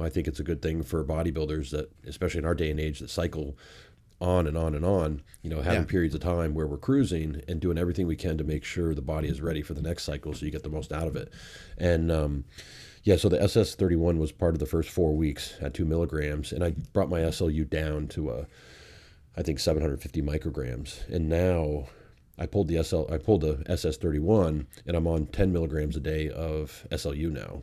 I think it's a good thing for bodybuilders that, especially in our day and age, that cycle on and on and on, having periods of time where we're cruising and doing everything we can to make sure the body is ready for the next cycle so you get the most out of it. And so the SS31 was part of the first 4 weeks at 2 milligrams, and I brought my SLU down to I think 750 micrograms, and now I pulled the SS31, and I'm on 10 milligrams a day of SLU now.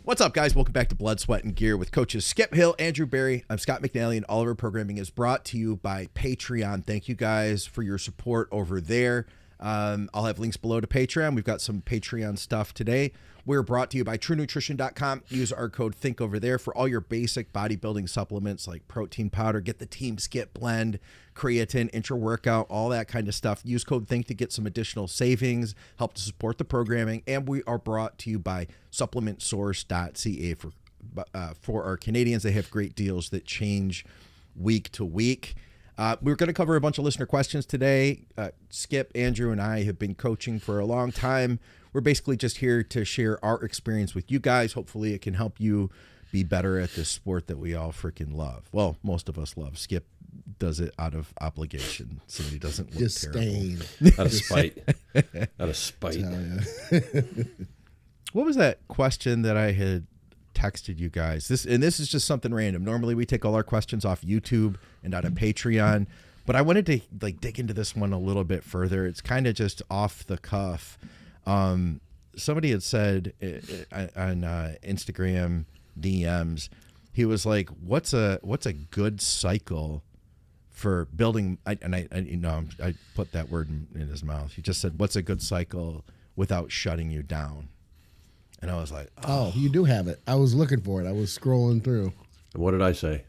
What's up, guys? Welcome back to Blood, Sweat, and Gear with coaches Skip Hill, Andrew Barry. I'm Scott McNally, and all of our programming is brought to you by Patreon. Thank you guys for your support over there. I'll have links below to Patreon. We've got some Patreon stuff today. We're brought to you by TrueNutrition.com. Use our code THINK over there for all your basic bodybuilding supplements like protein powder. Get the Team Skip blend, creatine, intra-workout, all that kind of stuff. Use code THINK to get some additional savings, help to support the programming. And we are brought to you by SupplementSource.ca for our Canadians. They have great deals that change week to week. We're going to cover a bunch of listener questions today. Skip, Andrew, and I have been coaching for a long time. We're basically just here to share our experience with you guys. Hopefully it can help you be better at this sport that we all freaking love. Well, most of us love. Skip does it out of obligation, so he doesn't look disdain. terrible. Out of spite. Out of spite. What was that question that I had texted you guys? This is just something random. Normally we take all our questions off YouTube and out of Patreon, but I wanted to dig into this one a little bit further. It's kind of just off the cuff. Somebody had said on Instagram DMs, he was like, what's a good cycle for building? I put that word in his mouth. He just said, what's a good cycle without shutting you down? And I was like, oh, you do have it. I was looking for it. I was scrolling through. What did I say?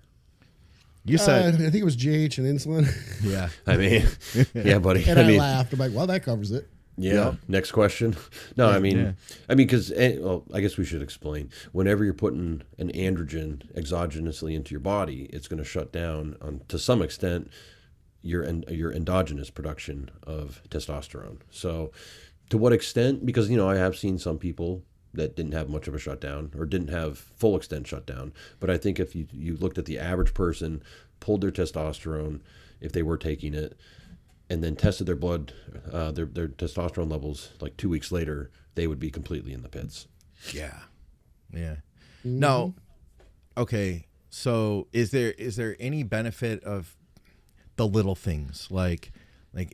You said, I think it was GH and insulin. yeah. I mean, yeah, buddy. And I laughed. I'm like, well, that covers it. Yeah. Yep. Next question. No, Yeah. because I guess we should explain. Whenever you're putting an androgen exogenously into your body, it's going to shut down to some extent your endogenous production of testosterone. So, to what extent? Because I have seen some people that didn't have much of a shutdown or didn't have full extent shutdown. But I think if you looked at the average person, pulled their testosterone, if they were taking it, and then tested their blood, their testosterone levels like 2 weeks later, they would be completely in the pits. Yeah. Yeah. Mm-hmm. No. Okay. So is there any benefit of the little things? Like,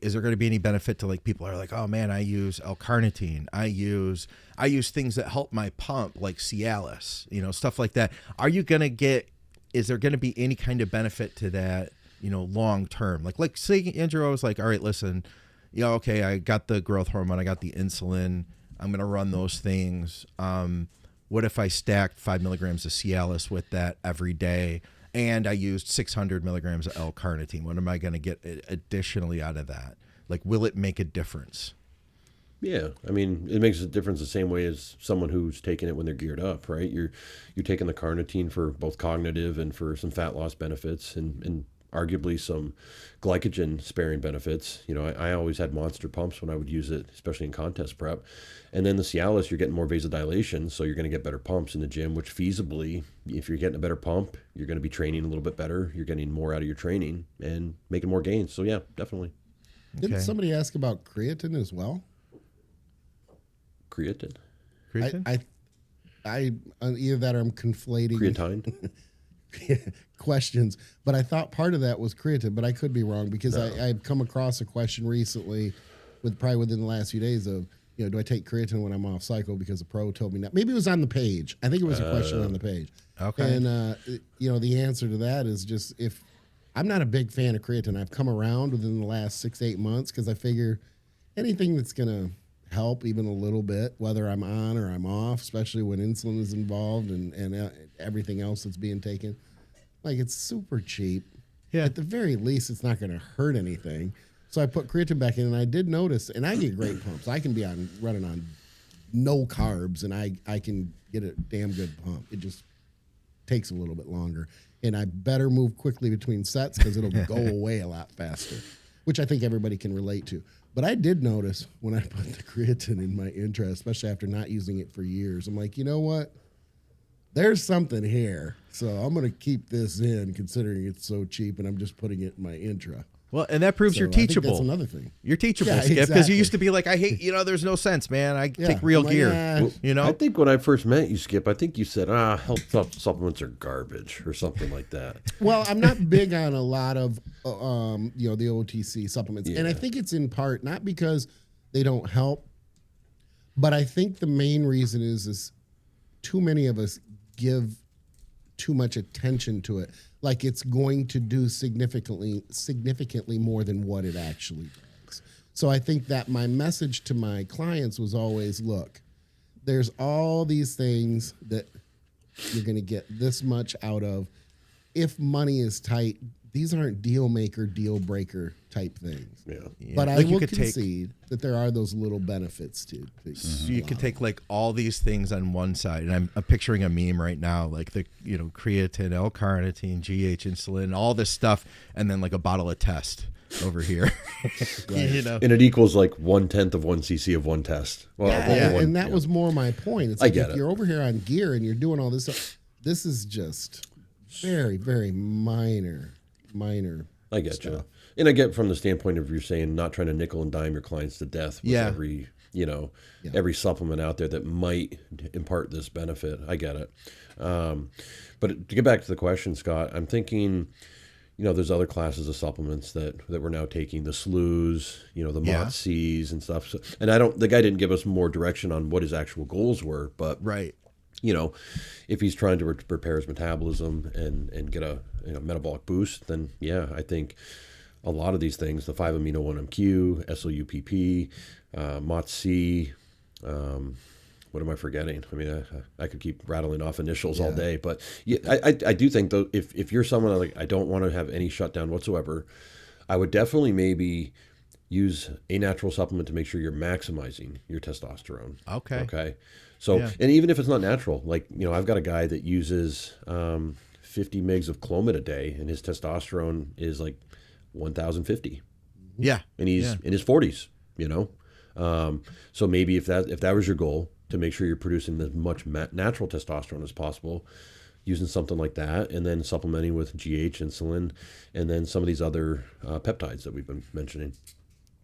is there going to be any benefit to people are like, oh man, I use L-carnitine. I use things that help my pump, like Cialis, stuff like that. Is there going to be any kind of benefit to that, long term? Like say Andrew, I was like, all right, listen, okay, I got the growth hormone, I got the insulin, I'm going to run those things. What if I stacked 5 milligrams of Cialis with that every day? And I used 600 milligrams of L-carnitine. What am I going to get additionally out of that? Will it make a difference? Yeah, I mean, it makes a difference the same way as someone who's taking it when they're geared up, right? You're taking the carnitine for both cognitive and for some fat loss benefits and arguably some glycogen sparing benefits. I always had monster pumps when I would use it, especially in contest prep. And then the Cialis, you're getting more vasodilation, so you're going to get better pumps in the gym, which feasibly, if you're getting a better pump, you're going to be training a little bit better. You're getting more out of your training and making more gains. So yeah, definitely. Didn't somebody ask about creatine as well? Creatine? I either that or I'm conflating Creatine? questions, but I thought part of that was creatine, but I could be wrong because I've come across a question recently probably within the last few days of, do I take creatine when I'm off cycle because a pro told me that? Maybe it was on the page. I think it was a question on the page. Okay. And, the answer to that is just if I'm not a big fan of creatine, I've come around within the last 6 to 8 months because I figure anything that's going to help even a little bit, whether I'm on or I'm off, especially when insulin is involved and everything else that's being taken. It's super cheap. Yeah. At the very least, it's not going to hurt anything. So I put creatine back in, and I did notice, and I get great pumps. I can be running on no carbs, and I can get a damn good pump. It just takes a little bit longer. And I better move quickly between sets because it'll go away a lot faster, which I think everybody can relate to. But I did notice when I put the creatine in my intra, especially after not using it for years, I'm like, you know what? There's something here. So I'm going to keep this in considering it's so cheap and I'm just putting it in my intra. Well, and that proves So you're I think teachable. that's another thing. You're teachable, Yeah, Skip, because exactly. you used to be like, I hate, there's no sense, man. I take Yeah, real I'm like, gear. "Ah." You know? I think when I first met you, Skip, I think you said, health supplements are garbage or something like that. Well, I'm not big on a lot of, the OTC supplements. And I Yeah. think it's in part not because they don't help, but I think the main reason is too many of us give too much attention to it. Like it's going to do significantly more than what it actually does. So I think that my message to my clients was always, look, there's all these things that you're going to get this much out of. If money is tight, these aren't deal maker, deal breaker type things. Yeah. But I Like you will could take- concede that there are those little benefits to So you could take like all these things on one side, and I'm picturing a meme right now, like the creatine, L-carnitine, GH insulin, all this stuff, and then like a bottle of test over here. And it equals like 1/10 of 1 cc of one test. Well, and that was more my point. It's I like get if it. you're over here on gear and you're doing all this stuff, this is just very, very minor. I get stuff. you. And I get from the standpoint of you're saying not trying to nickel and dime your clients to death with Yeah. every, every supplement out there that might impart this benefit. I get it. But to get back to the question, Scott, I'm thinking, there's other classes of supplements that we're now taking, the SLUs, the MOTS-Cs and stuff. So, and the guy didn't give us more direction on what his actual goals were, but Right. If he's trying to repair his metabolism and get a metabolic boost, then yeah, I think a lot of these things, the 5-amino-1-MQ, SLUPP, MOTS-C, what am I forgetting? I mean, I could keep rattling off initials all day, but yeah, I do think though, if you're someone like, I don't want to have any shutdown whatsoever, I would definitely maybe use a natural supplement to make sure you're maximizing your testosterone. Okay. So, and even if it's not natural, like, I've got a guy that uses 50 mgs of Clomid a day and his testosterone is like 1,050. Yeah. And he's in his 40s, so maybe if that was your goal, to make sure you're producing as much natural testosterone as possible, using something like that, and then supplementing with GH insulin, and then some of these other peptides that we've been mentioning.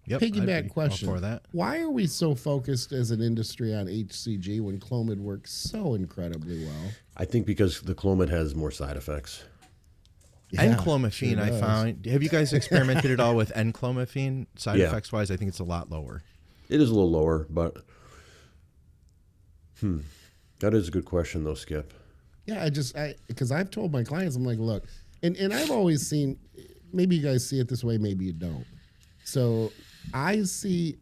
Yep. I'd Piggyback be question. all for that. Why are we so focused as an industry on HCG when Clomid works so incredibly well? I think because the Clomid has more side effects. Enclomiphene, sure I does. found. Have you guys experimented at all with enclomiphene? Side Yeah. effects wise, I think it's a lot lower. It is a little lower, but that is a good question though, Skip. Yeah, because I've told my clients, I'm like, look, and I've always seen, maybe you guys see it this way, maybe you don't. So I see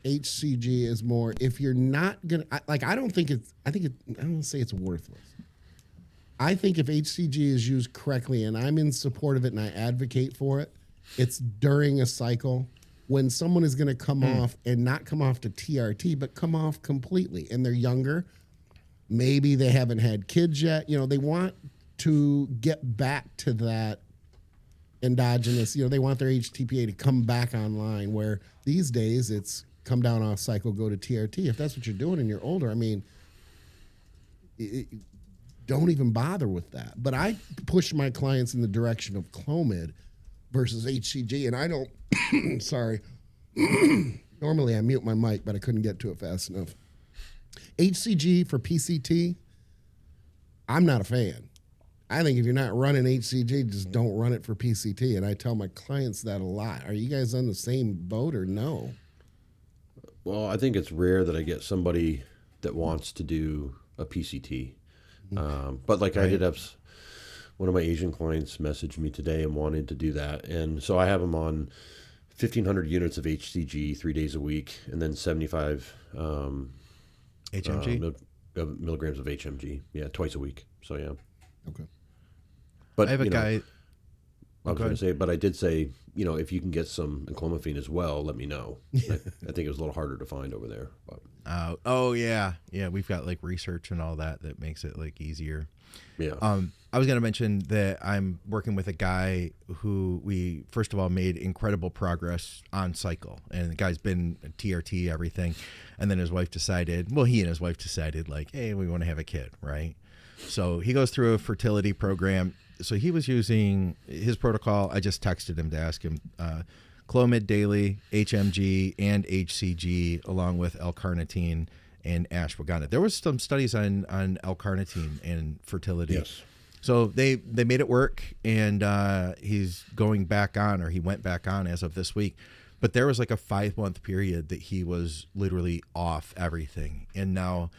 HCG as more, if you're not gonna, I don't want to say it's worthless. I think if HCG is used correctly, and I'm in support of it and I advocate for it, it's during a cycle when someone is going to come off and not come off to TRT, but come off completely, and they're younger. Maybe they haven't had kids yet. They want to get back to that endogenous, they want their HTPA to come back online, where these days it's come down off cycle, go to TRT. If that's what you're doing and you're older, I mean, don't even bother with that. But I push my clients in the direction of Clomid versus HCG, and I don't, sorry, normally I mute my mic, but I couldn't get to it fast enough. HCG for PCT, I'm not a fan. I think if you're not running HCG, just don't run it for PCT. And I tell my clients that a lot. Are you guys on the same boat or no? Well, I think it's rare that I get somebody that wants to do a PCT. But like I did have one of my Asian clients message me today and wanted to do that. And so I have them on 1,500 units of HCG 3 days a week, and then 75 HMG? milligrams of HMG. Yeah, twice a week. So yeah. Okay. But I have a guy. I was going to say, but I did say, if you can get some enclomiphene as well, let me know. I think it was a little harder to find over there. But. Oh yeah, yeah. We've got like research and all that makes it like easier. Yeah. I was going to mention that I'm working with a guy who we first of all made incredible progress on cycle, and the guy's been TRT everything, and then his wife decided. Well, he and his wife decided like, hey, we want to have a kid, right? So he goes through a fertility program. So he was using his protocol. I just texted him to ask him. Clomid daily, HMG, and HCG, along with L-carnitine and ashwagandha. There was some studies on L-carnitine and fertility. Yes. So they made it work, and he's going back on, or he went back on as of this week. But there was like a 5-month period that he was literally off everything. And now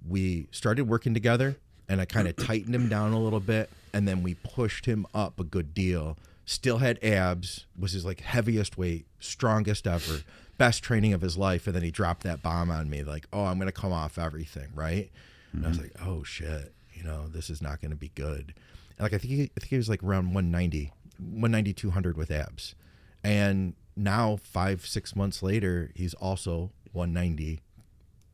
we started working together, and I kind of tightened him down a little bit, and then we pushed him up a good deal. Still had abs, was his like heaviest weight, strongest ever, best training of his life. And then he dropped that bomb on me like, oh, I'm going to come off everything. Right. And I was like, oh shit, this is not going to be good. And like, I think he was like around 190, 200 with abs. And now 5-6 months later, he's also 190,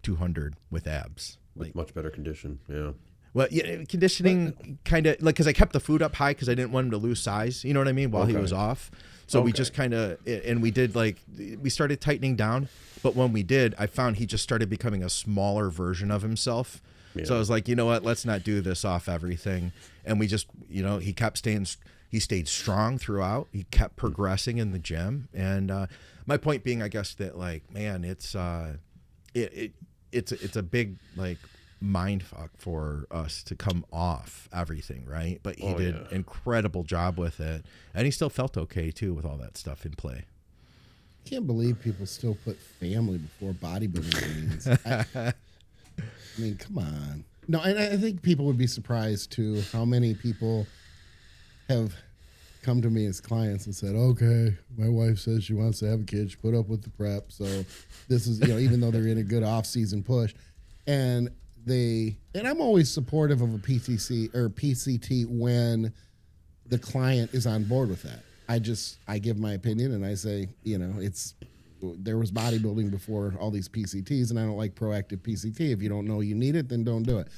200 with abs. With much better condition. Yeah. Well, yeah, conditioning kind of like, because I kept the food up high because I didn't want him to lose size, you know what I mean, while he was off. So we just kind of, and we did like, we started tightening down. But when we did, I found he just started becoming a smaller version of himself. Yeah. So I was like, you know what, let's not do this off everything. And we just, he kept he stayed strong throughout. He kept progressing in the gym. And my point being, I guess that like, man, it's a big like, mind fuck for us to come off everything, right? But he did an incredible job with it, and he still felt okay too with all that stuff in play. I can't believe people still put family before bodybuilding means. I mean, come on. No, and I think people would be surprised too how many people have come to me as clients and said, okay, my wife says she wants to have a kid, she put up with the prep, so this is, even though they're in a good off-season push, and I'm always supportive of a PTC or PCT when the client is on board with that. I give my opinion and I say, there was bodybuilding before all these PCTs, and I don't like proactive PCT. If you don't know you need it, then don't do it.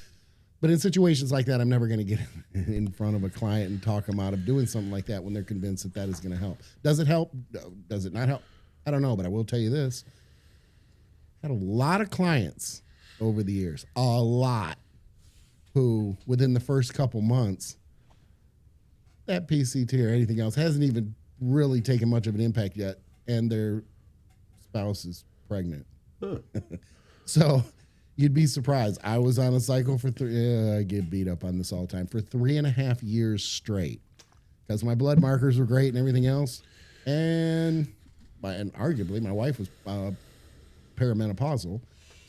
But in situations like that, I'm never going to get in front of a client and talk them out of doing something like that when they're convinced that is going to help. Does it help? Does it not help? I don't know, but I will tell you this. I had a lot of clients over the years, a lot, who within the first couple months, that PCT or anything else hasn't even really taken much of an impact yet, and their spouse is pregnant. Huh. So you'd be surprised. I was on a cycle for I get beat up on this all the time, for 3.5 years straight, because my blood markers were great and everything else, and arguably my wife was perimenopausal.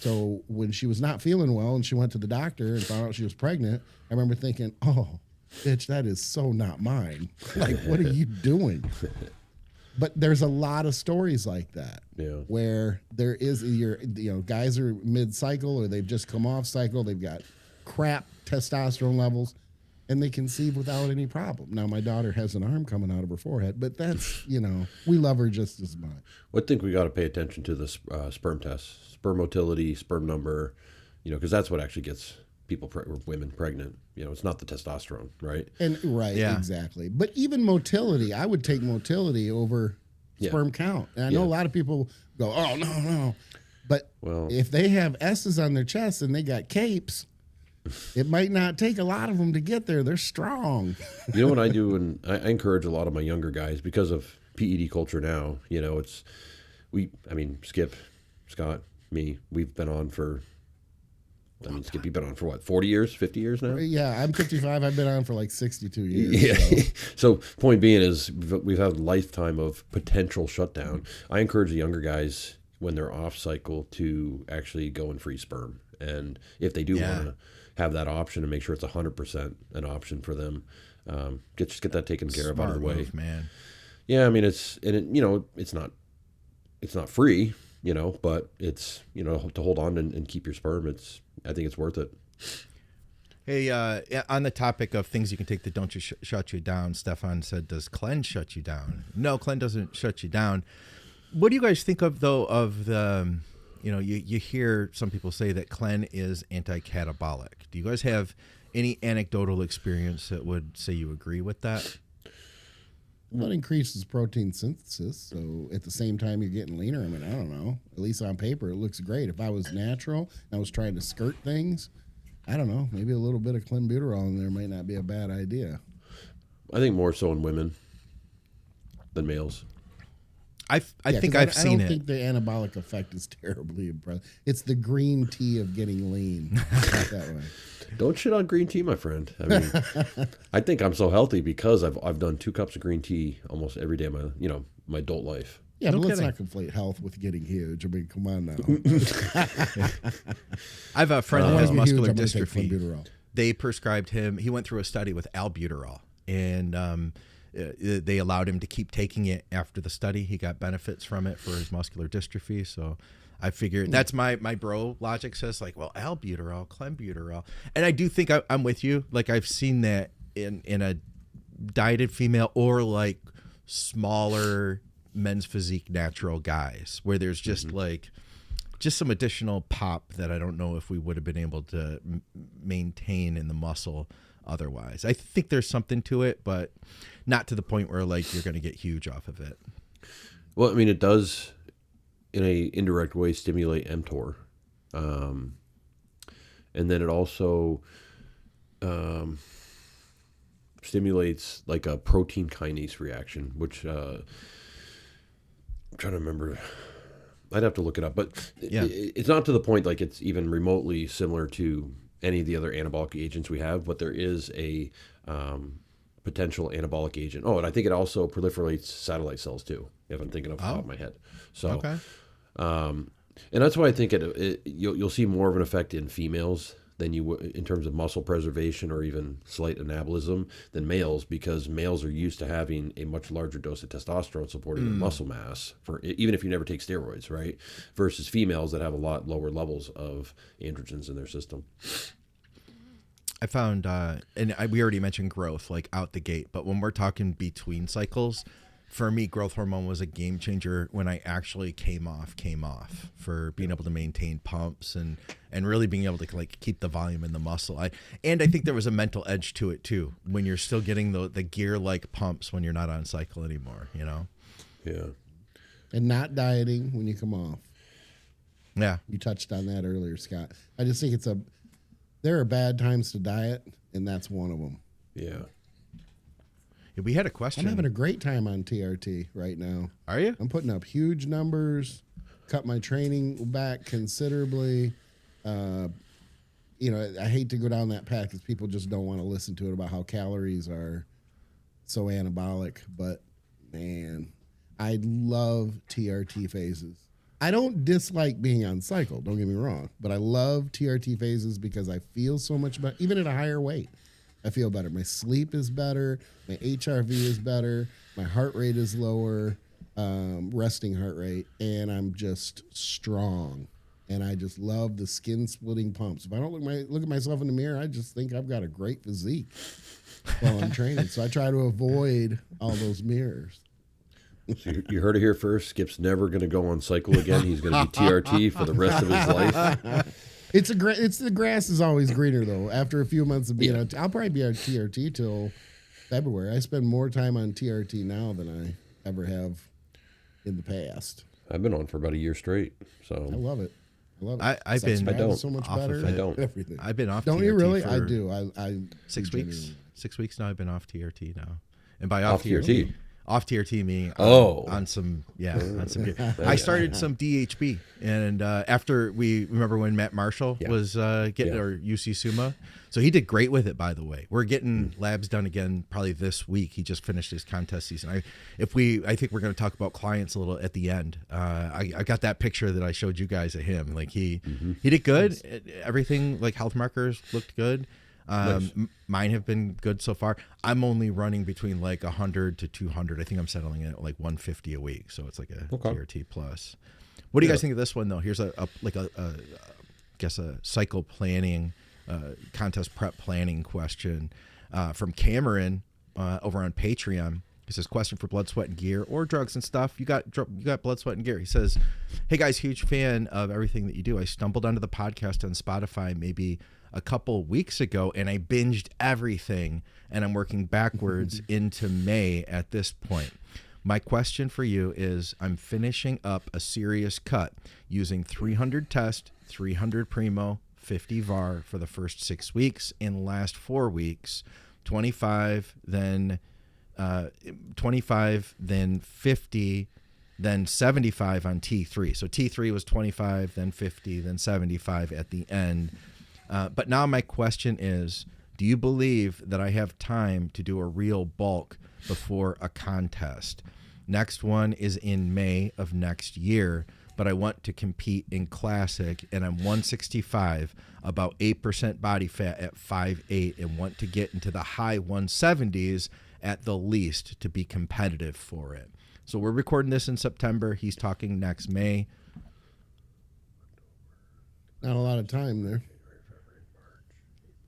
So when she was not feeling well and she went to the doctor and found out she was pregnant, I remember thinking, oh, bitch, that is so not mine. Like, what are you doing? But there's a lot of stories like that where there is, guys are mid-cycle or they've just come off cycle, they've got crap testosterone levels, and they conceive without any problem. Now, my daughter has an arm coming out of her forehead, but that's, we love her just as much. Well, I think we got to pay attention to the sperm tests, sperm motility, sperm number, because that's what actually gets people, women pregnant. It's not the testosterone, right? And exactly. But even motility, I would take motility over sperm count. And I know a lot of people go, oh, no. But if they have S's on their chest and they got capes, it might not take a lot of them to get there. They're strong. You know what I do? And I encourage a lot of my younger guys because of PED culture now. Skip, Scott, me, we've been on for, Skip, you've been on for what, 40 years, 50 years now? Yeah, I'm 55. I've been on for like 62 years. Yeah. So point being is we've had a lifetime of potential shutdown. I encourage the younger guys when they're off cycle to actually go and free sperm. And if they do want to have that option and make sure it's 100% an option for them, just get that taken care of out of the way. Move, man. Yeah, it's not free, but it's to hold on and keep your sperm. I think it's worth it. Hey, on the topic of things you can take that don't shut you down, Stefan said, does Clen shut you down? No, Clen doesn't shut you down. What do you guys think of, though, of the you know, you hear some people say that Clen is anti-catabolic. Do you guys have any anecdotal experience that would say you agree with that? Well, it increases protein synthesis, so at the same time you're getting leaner. I mean, I don't know. At least on paper, it looks great. If I was natural, I was trying to skirt things, I don't know. Maybe a little bit of Clenbuterol in there might not be a bad idea. I think more so in women than males. I think I've seen it. I don't think the anabolic effect is terribly impressive. It's the green tea of getting lean. Not that way. Don't shit on green tea, my friend. I mean, I think I'm so healthy because I've done 2 cups of green tea almost every day of my adult life. Yeah, No but let's kidding. not conflate health with getting huge. I mean, come on now. I have a friend I that wanna has get huge, muscular I'm gonna take dystrophy. Clenbuterol. They prescribed him. He went through a study with albuterol, and they allowed him to keep taking it after the study. He got benefits from it for his muscular dystrophy. So I figured that's my bro logic says like, well, albuterol, Clenbuterol, and I do think I'm with you. Like I've seen that in a dieted female or like smaller men's physique natural guys where there's just like just some additional pop that I don't know if we would have been able to maintain in the muscle otherwise. I think there's something to it, but not to the point where like you're going to get huge off of it. Well, I mean, it does in a indirect way stimulate mTOR. And then it also stimulates like a protein kinase reaction, which I'm trying to remember. I'd have to look it up, but Yeah. it's not to the point like it's even remotely similar to any of the other anabolic agents we have, but there is a potential anabolic agent. Oh, and I think it also proliferates satellite cells too, if I'm thinking off the top of my head. So, Okay. and that's why I think you'll see more of an effect in females than you would in terms of muscle preservation or even slight anabolism than males, because males are used to having a much larger dose of testosterone supporting their muscle mass for even if you never take steroids, right? Versus females that have a lot lower levels of androgens in their system. I found, we already mentioned growth, like out the gate, but when we're talking between cycles, for me, growth hormone was a game changer when I actually came off for being able to maintain pumps and really being able to like keep the volume in the muscle. I think there was a mental edge to it too, when you're still getting the gear like pumps when you're not on cycle anymore, you know? Yeah. And not dieting when you come off. Yeah. You touched on that earlier, Scott. I just think there are bad times to diet, and that's one of them. Yeah. We had a question. I'm having a great time on TRT right now. Are you? I'm putting up huge numbers, cut my training back considerably. I hate to go down that path because people just don't want to listen to it about how calories are so anabolic. But, man, I love TRT phases. I don't dislike being on cycle, don't get me wrong, but I love TRT phases because I feel so much better, even at a higher weight. I feel better. My sleep is better. My HRV is better. My heart rate is lower, resting heart rate, and I'm just strong. And I just love the skin-splitting pumps. If I don't look at myself in the mirror, I just think I've got a great physique while I'm training. So I try to avoid all those mirrors. So you heard it here first. Skip's never going to go on cycle again. He's going to be TRT for the rest of his life. It's the grass is always greener though. After a few months of being on, I'll probably be on TRT till February. I spend more time on TRT now than I ever have in the past. I've been on for about a year straight, so I love it. I've Sex been drive I don't. is so much off better. of it. I don't. Everything. I've been off. Don't TRT you really? for I do. I 6 weeks. genuinely- 6 weeks now. I've been off TRT now, and by Off TRT. Off TRT meaning on some gear. I started some DHB, and after we remember when Matt Marshall was getting our UCSUMA, so he did great with it. By the way, we're getting labs done again probably this week. He just finished his contest season. I think we're going to talk about clients a little at the end. I got that picture that I showed you guys of him. Like he did good. Everything like health markers looked good. Nice. Mine have been good so far. I'm only running between like 100 to 200. I think I'm settling at like 150 a week. So it's like a TRT plus. What do you guys think of this one though? Here's a cycle planning, contest prep planning question from Cameron over on Patreon. He says, question for Blood, Sweat, and Gear, or drugs and stuff. You got Blood, Sweat, and Gear. He says, hey guys, huge fan of everything that you do. I stumbled onto the podcast on Spotify maybe a couple weeks ago, and I binged everything, and I'm working backwards into May at this point. My question for you is, I'm finishing up a serious cut using 300 test, 300 primo, 50 VAR for the first 6 weeks, and last 4 weeks, 25, then 25, then 50, then 75 on T3. So T3 was 25, then 50, then 75 at the end. But now my question is, do you believe that I have time to do a real bulk before a contest? Next one is in May of next year, but I want to compete in Classic, and I'm 165, about 8% body fat at 5'8", and want to get into the high 170s at the least to be competitive for it. So we're recording this in September. He's talking next May. Not a lot of time there.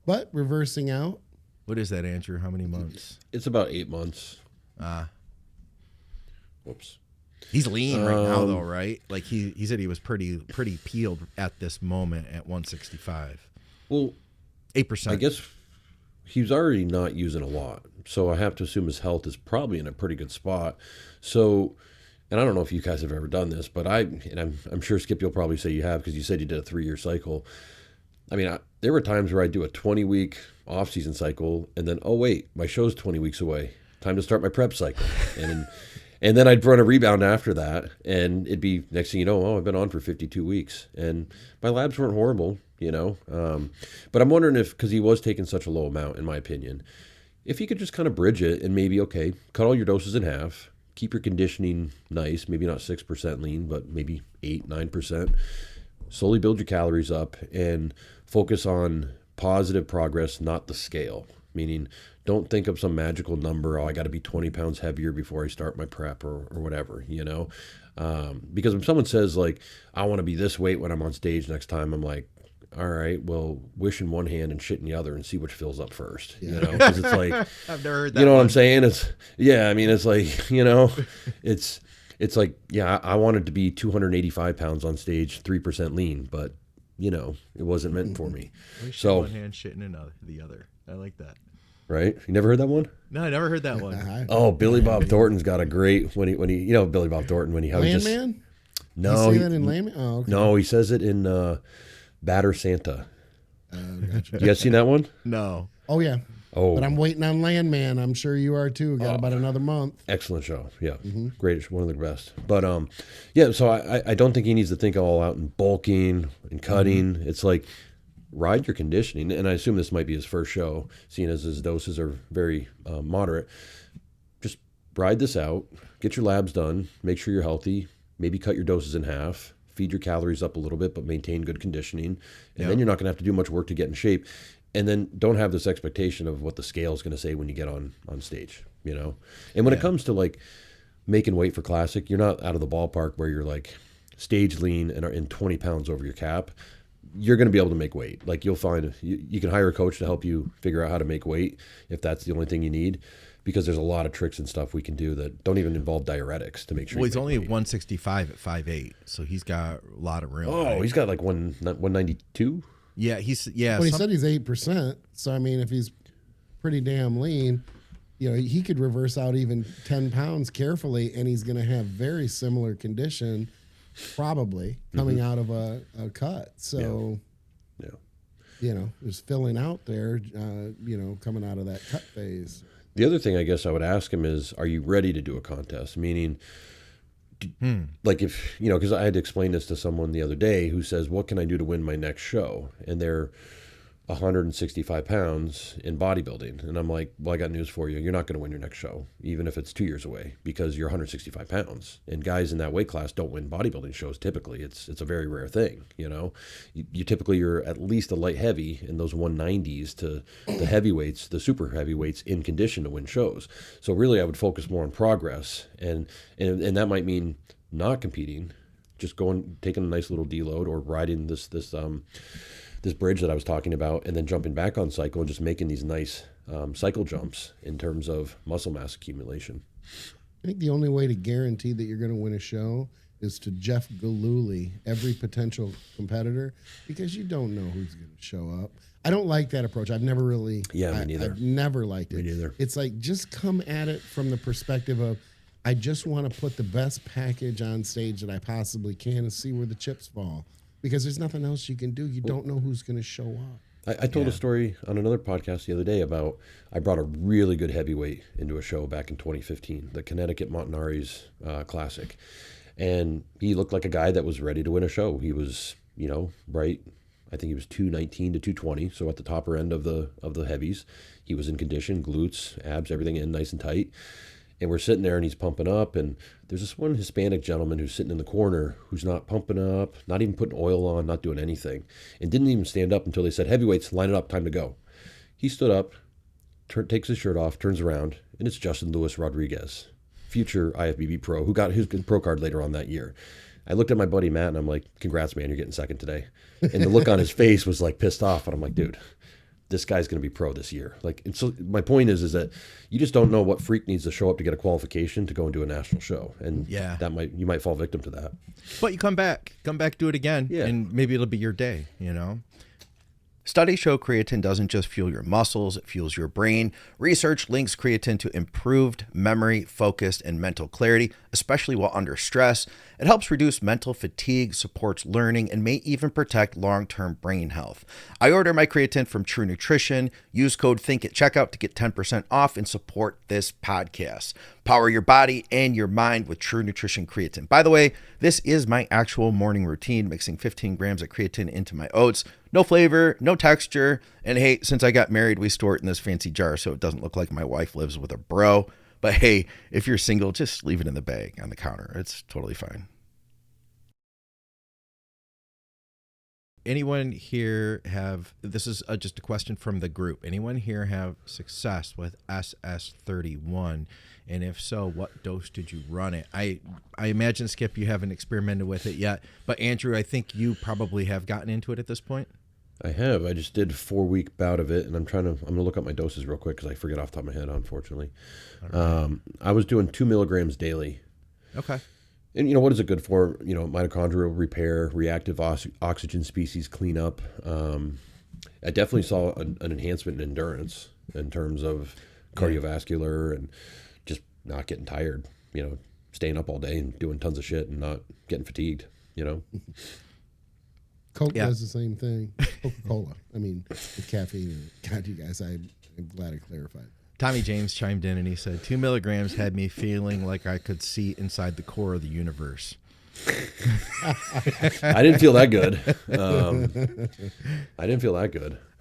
But reversing out. What is that, Andrew? How many months? It's about 8 months. Whoops. He's lean right now, though, right? Like he said he was pretty peeled at this moment at 165. Well, 8%. I guess he's already not using a lot, so I have to assume his health is probably in a pretty good spot. So, and I don't know if you guys have ever done this, but I'm sure Skip, you'll probably say you have because you said you did a 3-year cycle. I mean, there were times where I'd do a 20-week off-season cycle, and then, oh wait, my show's 20 weeks away. Time to start my prep cycle, and then I'd run a rebound after that, and it'd be next thing you know, oh, I've been on for 52 weeks, and my labs weren't horrible, but I'm wondering if, because he was taking such a low amount, in my opinion, if he could just kind of bridge it and maybe, okay, cut all your doses in half, keep your conditioning nice, maybe not 6% lean, but maybe 8, 9%, slowly build your calories up and focus on positive progress, not the scale. Meaning, don't think of some magical number, oh, I got to be 20 pounds heavier before I start my prep or whatever, because if someone says, like, I want to be this weight when I'm on stage next time, I'm like, all right, well, wish in one hand and shit in the other and see which fills up first, because it's like, I've never heard that. You know what I'm saying? It's like, it's like, yeah, I wanted to be 285 pounds on stage, 3% lean, but, it wasn't meant for me. So one hand, shit in the other. I like that. Right? You never heard that one? No, I never heard that one. Oh, Billy Bob Thornton's got a great when he Billy Bob Thornton when he Landman? No, you say that in Landman? Oh, okay. No, he says it in Batter Santa. Gotcha. You guys seen that one? No. Oh yeah. Oh, but I'm waiting on Landman. I'm sure you are too. Got about another month. Excellent show. Yeah, great. One of the best. But yeah. So I don't think he needs to think all out and bulking and cutting. It's like, ride your conditioning, and I assume this might be his first show, seeing as his doses are very moderate. Just ride this out, get your labs done, make sure you're healthy, maybe cut your doses in half, feed your calories up a little bit, but maintain good conditioning, and then you're not going to have to do much work to get in shape. And then don't have this expectation of what the scale is going to say when you get on stage, And when it comes to like making weight for Classic, you're not out of the ballpark where you're like stage lean and are in 20 pounds over your cap. You're going to be able to make weight. Like you'll find you can hire a coach to help you figure out how to make weight if that's the only thing you need, because there's a lot of tricks and stuff we can do that don't even involve diuretics to make sure. Well, he's only 165 at 5'8", so he's got a lot of room. Oh, right? He's got like 192. Yeah, Well, he said he's 8%. So I mean, if he's pretty damn lean, he could reverse out even 10 pounds carefully, and he's going to have very similar condition. Probably coming out of a cut. So, there's filling out there, coming out of that cut phase. The other thing I guess I would ask him is, are you ready to do a contest? Meaning, like if, because I had to explain this to someone the other day who says, what can I do to win my next show? And they're 165 pounds in bodybuilding. And I'm like, well, I got news for you. You're not going to win your next show, even if it's 2 years away, because you're 165 pounds. And guys in that weight class don't win bodybuilding shows typically. It's a very rare thing, You typically, you're at least a light heavy in those 190s to the heavyweights, the super heavyweights in condition to win shows. So really I would focus more on progress. And that might mean not competing, just taking a nice little deload or riding this this bridge that I was talking about, and then jumping back on cycle and just making these nice cycle jumps in terms of muscle mass accumulation. I think the only way to guarantee that you're going to win a show is to Jeff Gillooly every potential competitor, because you don't know who's going to show up. I don't like that approach. I've never really. Yeah, me neither. I've never liked it. Me neither. It's like, just come at it from the perspective of, I just want to put the best package on stage that I possibly can and see where the chips fall, because there's nothing else you can do. You don't know who's going to show up. I told a story on another podcast the other day about, I brought a really good heavyweight into a show back in 2015, the Connecticut Montanari's Classic. And he looked like a guy that was ready to win a show. He was, right. I think he was 219 to 220, so at the topper end of the heavies. He was in condition, glutes, abs, everything in nice and tight. And we're sitting there and he's pumping up, and there's this one Hispanic gentleman who's sitting in the corner who's not pumping up, not even putting oil on, not doing anything, and didn't even stand up until they said, "Heavyweights, line it up, time to go." He stood up, takes his shirt off, turns around, and it's Justin Luis Rodriguez, future IFBB pro, who got his pro card later on that year. I looked at my buddy Matt and I'm like, "Congrats, man, you're getting second today." And the look on his face was like pissed off, and I'm like, "Dude, this guy's going to be pro this year." Like, and so my point is that you just don't know what freak needs to show up to get a qualification to go and do a national show, and you might fall victim to that. But you come back, do it again, and maybe it'll be your day. Studies show creatine doesn't just fuel your muscles, it fuels your brain. Research links creatine to improved memory, focus, and mental clarity, especially while under stress. It helps reduce mental fatigue, supports learning, and may even protect long-term brain health. I order my creatine from True Nutrition. Use code THINK at checkout to get 10% off and support this podcast. Power your body and your mind with True Nutrition Creatine. By the way, this is my actual morning routine, mixing 15 grams of creatine into my oats. No flavor, no texture. And hey, since I got married, we store it in this fancy jar so it doesn't look like my wife lives with a bro. But hey, if you're single, just leave it in the bag on the counter. It's totally fine. Anyone here have, this is just a question from the group, anyone here have success with SS31? And if so, what dose did you run it? I imagine, Skip, you haven't experimented with it yet, but Andrew, I think you probably have gotten into it at this point. I have. I just did a 4-week bout of it, and I'm going to look up my doses real quick because I forget off the top of my head, unfortunately. Right. I was doing 2 milligrams daily. Okay. And what is it good for? Mitochondrial repair, reactive oxygen species cleanup. I definitely saw an enhancement in endurance in terms of cardiovascular and just not getting tired, staying up all day and doing tons of shit and not getting fatigued, Coke does the same thing. Coca-Cola. I mean, with caffeine. God, you guys, I'm glad I clarified. Tommy James chimed in and he said, 2 milligrams had me feeling like I could see inside the core of the universe. I didn't feel that good.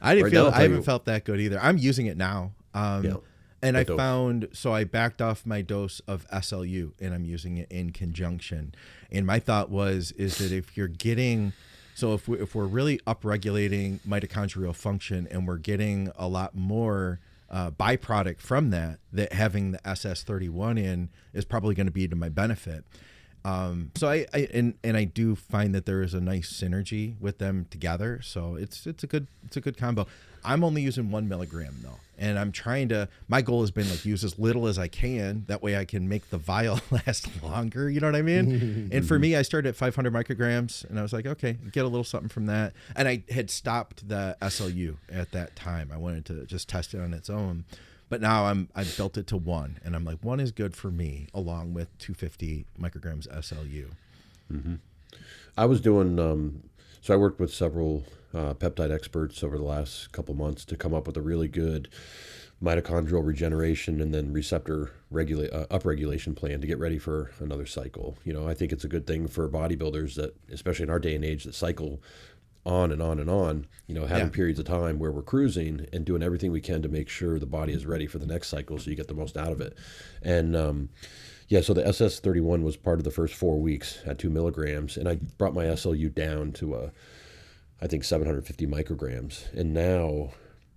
I haven't felt that good either. I'm using it now. And I found, so I backed off my dose of SLU and I'm using it in conjunction. And my thought is that if you're getting, so if we're really upregulating mitochondrial function and we're getting a lot more byproduct from that having the SS31 in is probably going to be to my benefit. So I do find that there is a nice synergy with them together. So it's a good combo. I'm only using 1 milligram though. And I'm trying to, my goal has been like use as little as I can. That way I can make the vial last longer. You know what I mean? And for me, I started at 500 micrograms and I was like, okay, get a little something from that. And I had stopped the SLU at that time. I wanted to just test it on its own. But now I've built it to 1 and I'm like, 1 is good for me along with 250 micrograms SLU. Mm-hmm. I was doing, so I worked with several peptide experts over the last couple months to come up with a really good mitochondrial regeneration and then receptor upregulation plan to get ready for another cycle. I think it's a good thing for bodybuilders that, especially in our day and age, that cycle on and on and on, having periods of time where we're cruising and doing everything we can to make sure the body is ready for the next cycle so you get the most out of it. And so the SS31 was part of the first 4 weeks at 2 milligrams, and I brought my SLU down to I think 750 micrograms. And now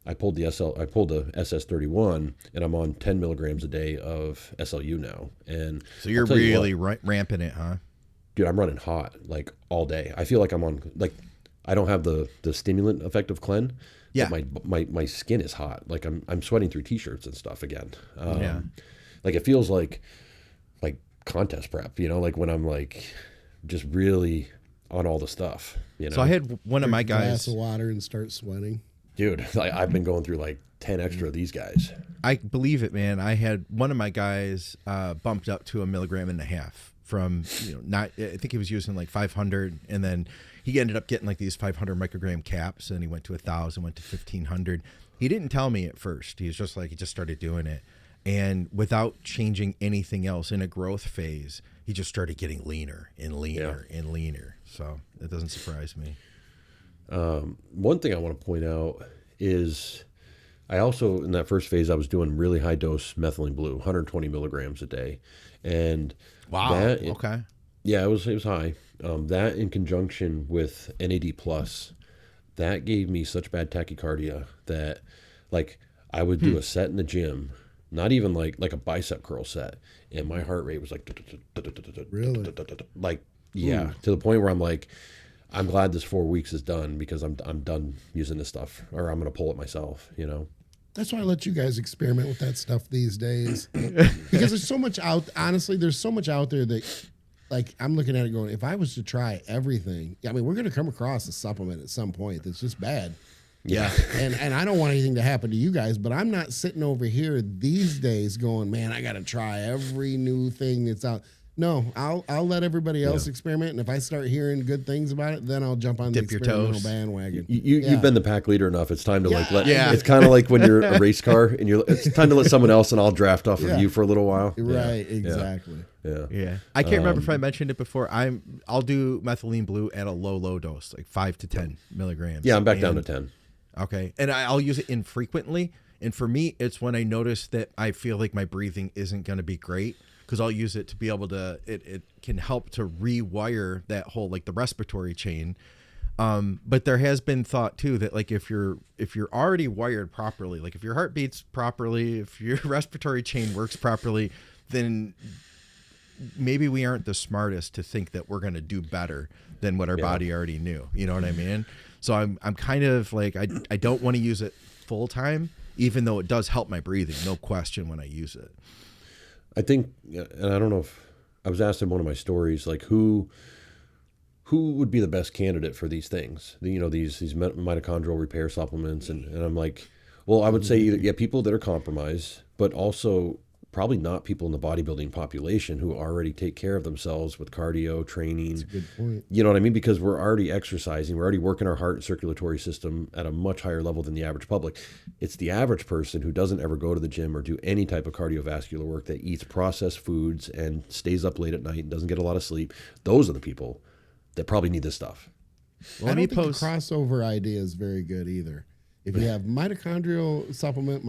I pulled the SS31 and I'm on 10 milligrams a day of SLU now. And so you're really ramping it, huh? Dude, I'm running hot like all day. I feel like I'm on, like, I don't have the stimulant effect of Clen. Yeah. But my skin is hot. Like I'm sweating through t-shirts and stuff again. Yeah. Like it feels like contest prep, like when I'm like just really on all the stuff, So I had one of my Glass guys, of water and start sweating. dude, I've been going through like 10 extra of these guys. I believe it, man. I had one of my guys bumped up to 1.5 milligrams from, not, I think he was using like 500, and then he ended up getting like these 500 microgram caps, and he went to 1,000, went to 1,500. He didn't tell me at first. He was just like, he just started doing it. And without changing anything else in a growth phase, he just started getting leaner and leaner and leaner. So that doesn't surprise me. One thing I want to point out is I also, in that first phase, I was doing really high dose methylene blue, 120 milligrams a day. And Okay. Yeah, it was high. That in conjunction with NAD plus, that gave me such bad tachycardia that like I would do a set in the gym, not even like a bicep curl set, and my heart rate was like Really? like to the point where I'm like, I'm glad this 4 weeks is done because I'm done using this stuff, or I'm gonna pull it myself. That's why I let you guys experiment with that stuff these days. Because there's so much out, honestly, there's so much out there that, like, I'm looking at it going, if I was to try everything, I mean, we're going to come across a supplement at some point that's just bad. Yeah. And I don't want anything to happen to you guys, but I'm not sitting over here these days going, man, I got to try every new thing that's out. No, I'll let everybody else experiment, and if I start hearing good things about it, then I'll jump on Dip the your experimental toes. bandwagon. You've been the pack leader enough. It's time to Yeah. It's kind of like when you're a race car and it's time to let someone else, and I'll draft off of you for a little while. Right, exactly. Yeah. I can't remember if I mentioned it before. I'll do methylene blue at a low dose, like 5 to 10 milligrams. Yeah, I'm back down to 10. Okay. And I'll use it infrequently. And for me, it's when I notice that I feel like my breathing isn't going to be great, because I'll use it to be able to, it can help to rewire that whole, like the respiratory chain. But there has been thought too that like if you're already wired properly, like if your heart beats properly, if your respiratory chain works properly, then maybe we aren't the smartest to think that we're going to do better than what our body already knew. You know what I mean? So I'm kind of like, I don't want to use it full time, even though it does help my breathing, no question, when I use it. I think, and I don't know if I was asked in one of my stories, like who would be the best candidate for these things, these mitochondrial repair supplements, and I'm like, well, I would say either people that are compromised, but also probably not people in the bodybuilding population who already take care of themselves with cardio training. That's a good point. You know what I mean? Because we're already exercising, we're already working our heart and circulatory system at a much higher level than the average public. It's the average person who doesn't ever go to the gym or do any type of cardiovascular work, that eats processed foods and stays up late at night and doesn't get a lot of sleep. Those are the people that probably need this stuff. Well, I don't think the crossover idea is very good either. If you have mitochondrial supplement,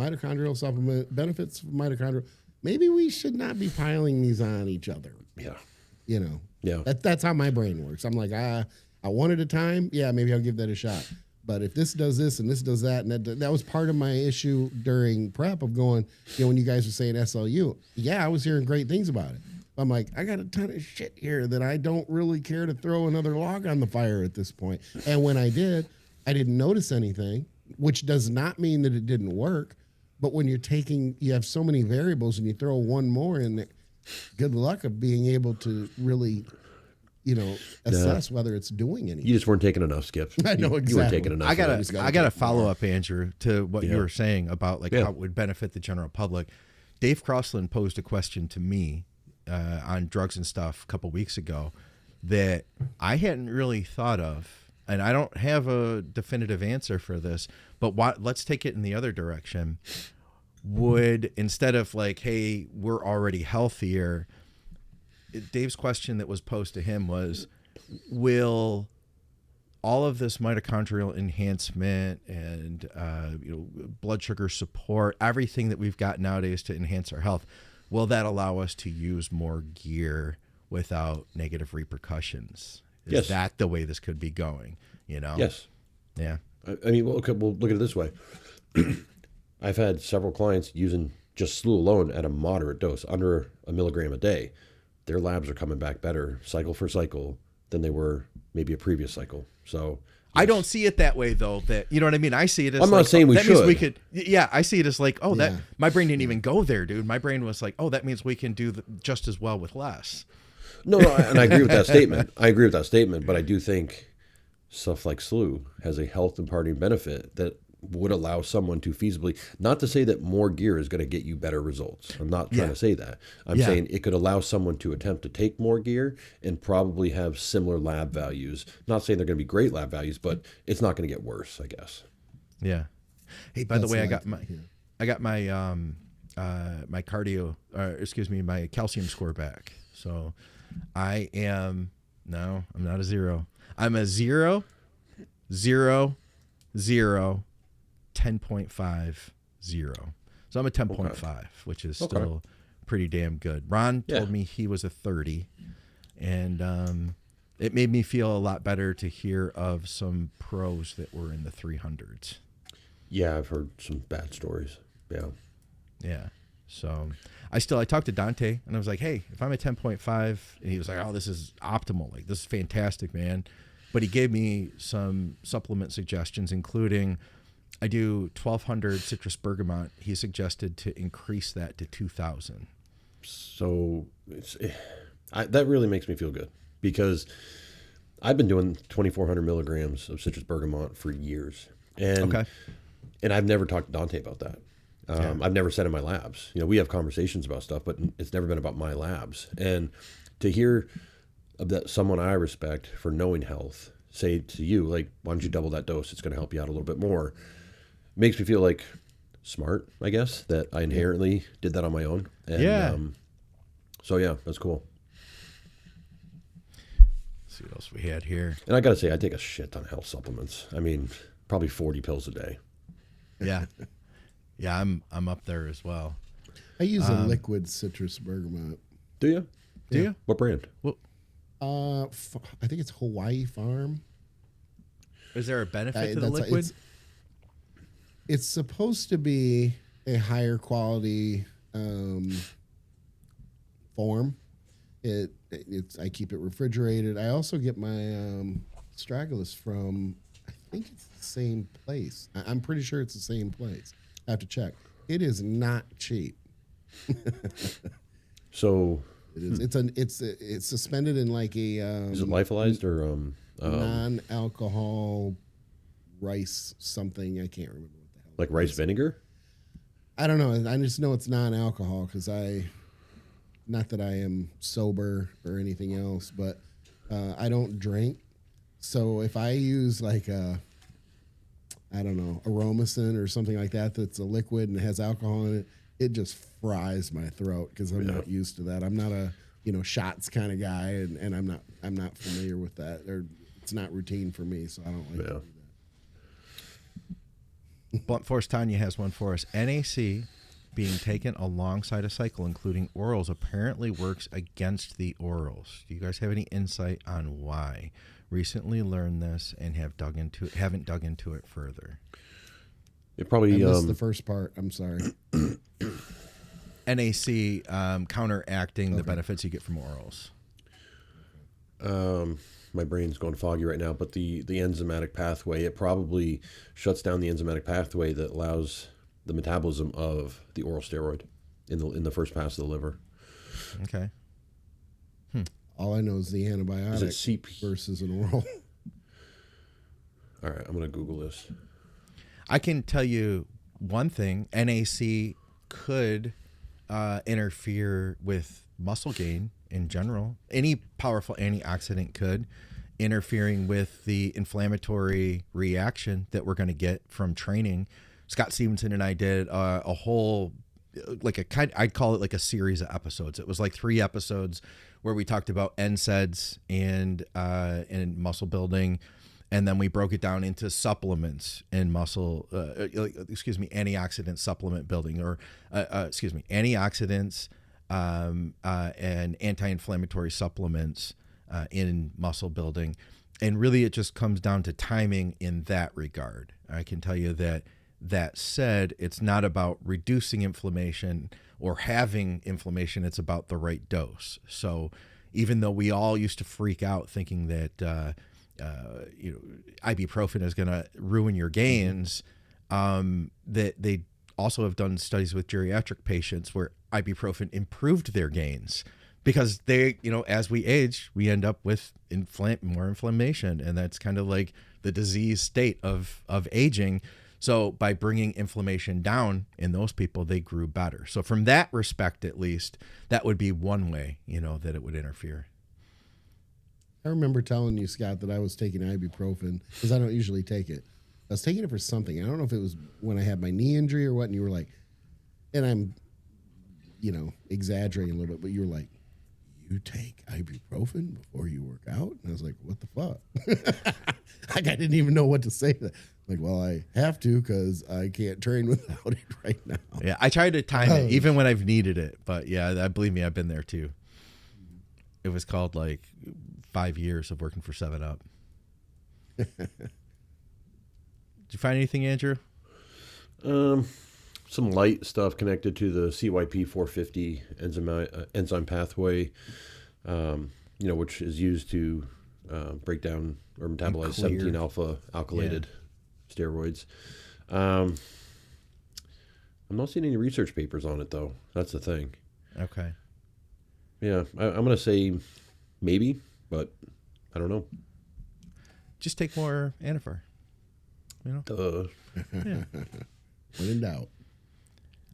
benefits of mitochondrial, maybe we should not be piling these on each other. Yeah. Yeah. That's how my brain works. I'm like, one at a time. Yeah, maybe I'll give that a shot. But if this does this and this does that, and that was part of my issue during prep of going, when you guys were saying SLU, I was hearing great things about it. I'm like, I got a ton of shit here that I don't really care to throw another log on the fire at this point. And when I did, I didn't notice anything, which does not mean that it didn't work. But when you have so many variables and you throw one more in there, good luck of being able to really, assess whether it's doing anything. You just weren't taking enough, Skip. I know exactly. You weren't taking enough. I got a follow up, Andrew, to what you were saying about like how it would benefit the general public. Dave Crossland posed a question to me on drugs and stuff a couple weeks ago that I hadn't really thought of, and I don't have a definitive answer for this. But let's take it in the other direction. Would, instead of like, hey, we're already healthier, Dave's question that was posed to him was, will all of this mitochondrial enhancement and blood sugar support, everything that we've got nowadays to enhance our health, will that allow us to use more gear without negative repercussions? Is that the way this could be going? Yes. Yeah. I mean, well, we'll look at it this way. I've had several clients using just SLU alone at a moderate dose, under 1 milligram a day. Their labs are coming back better cycle for cycle than they were maybe a previous cycle. So I don't see it that way though. That you know what I mean. I see it as I'm not saying we that means should. we could. Yeah, I see it as like, oh, that Yeah. my brain didn't even go there, dude. My brain was like, oh, that means we can do just as well with less. No, and I agree with that statement. But I do think stuff like SLU has a health imparting benefit that would allow someone to feasibly, not to say that more gear is going to get you better results. I'm not trying to say that. I'm saying it could allow someone to attempt to take more gear and probably have similar lab values. Not saying they're going to be great lab values, but it's not going to get worse, I guess. Yeah. Hey, by the way, I got my my cardio, my calcium score back. So I am I'm not a 0. I'm a 0, 0, 0. 10.50. So I'm a 10.5, which is still pretty damn good. Ron told me he was a 30, and it made me feel a lot better to hear of some pros that were in the 300s. Yeah, I've heard some bad stories. Yeah. Yeah. So I talked to Dante and I was like, hey, if I'm at 10.5, and he was like, oh, this is optimal. Like, this is fantastic, man. But he gave me some supplement suggestions, including I do 1,200 citrus bergamot. He suggested to increase that to 2,000. So that really makes me feel good because I've been doing 2,400 milligrams of citrus bergamot for years. And I've never talked to Dante about that. I've never said in my labs. We have conversations about stuff, but it's never been about my labs. And to hear that someone I respect for knowing health say to you, like, why don't you double that dose? It's going to help you out a little bit more. Makes me feel like smart, I guess, that I inherently did that on my own. And, so yeah, that's cool. Let's see what else we had here. And I got to say, I take a shit ton of health supplements. I mean, probably 40 pills a day. Yeah. Yeah, I'm up there as well. I use a liquid citrus bergamot. Do you? Do you? What brand? Well, I think it's Hawaii Farm. is there a benefit to the liquid? It's supposed to be a higher quality form. I keep it refrigerated. I also get my Astragalus from, I think it's the same place. I'm pretty sure it's the same place. I have to check. It is not cheap. So it is. It's suspended in like a. is it lyophilized or non-alcohol rice something? I can't remember what the hell. like rice vinegar? I don't know. I just know it's non-alcohol because not that I am sober or anything else, but I don't drink. So if I use like I don't know, Aromacin or something like that that's a liquid and has alcohol in it, it just fries my throat because I'm not used to that. I'm not a shots kind of guy, and I'm not familiar with that. It's not routine for me, so I don't like to do that. Blunt Force Tanya has one for us. NAC being taken alongside a cycle, including orals, apparently works against the orals. Do you guys have any insight on why? Recently learned this and haven't dug into it further. It probably I missed the first part. I'm sorry. NAC counteracting the benefits you get from orals. My brain's going foggy right now, but the enzymatic pathway, it probably shuts down the enzymatic pathway that allows the metabolism of the oral steroid in the first pass of the liver. Okay. All I know is the antibiotic Is it CP? versus an oral. All right, I'm going to Google this. I can tell you one thing. NAC could interfere with muscle gain in general. Any powerful antioxidant could, interfering with the inflammatory reaction that we're going to get from training. Scott Stevenson and I did a whole, I'd call it like a series of episodes. It was like 3 episodes where we talked about NSAIDs and muscle building, and then we broke it down into supplements and antioxidant supplement building, or antioxidants and anti-inflammatory supplements in muscle building. And really it just comes down to timing in that regard. I can tell you that said, it's not about reducing inflammation or having inflammation, it's about the right dose. So even though we all used to freak out thinking that ibuprofen is going to ruin your gains. That they also have done studies with geriatric patients where ibuprofen improved their gains because they, as we age, we end up with more inflammation, and that's kind of like the disease state of aging. So by bringing inflammation down in those people, they grew better. So from that respect, at least, that would be one way, that it would interfere. I remember telling you, Scott, that I was taking ibuprofen because I don't usually take it. I was taking it for something. I don't know if it was when I had my knee injury or what, and you were like, and I'm, exaggerating a little bit, but you were like, you take ibuprofen before you work out? And I was like, what the fuck? Like, I didn't even know what to say to that. Like, well, I have to because I can't train without it right now. Yeah, I tried to time it even when I've needed it. But yeah, believe me, I've been there too. It was called like 5 years of working for 7-Up. Did you find anything, Andrew? Some light stuff connected to the CYP 450 enzyme pathway, which is used to break down or metabolize 17 alpha alkylated steroids. I'm not seeing any research papers on it though. That's the thing. Okay. Yeah, I'm gonna say maybe, but I don't know. Just take more Anaphar. Yeah. When in doubt.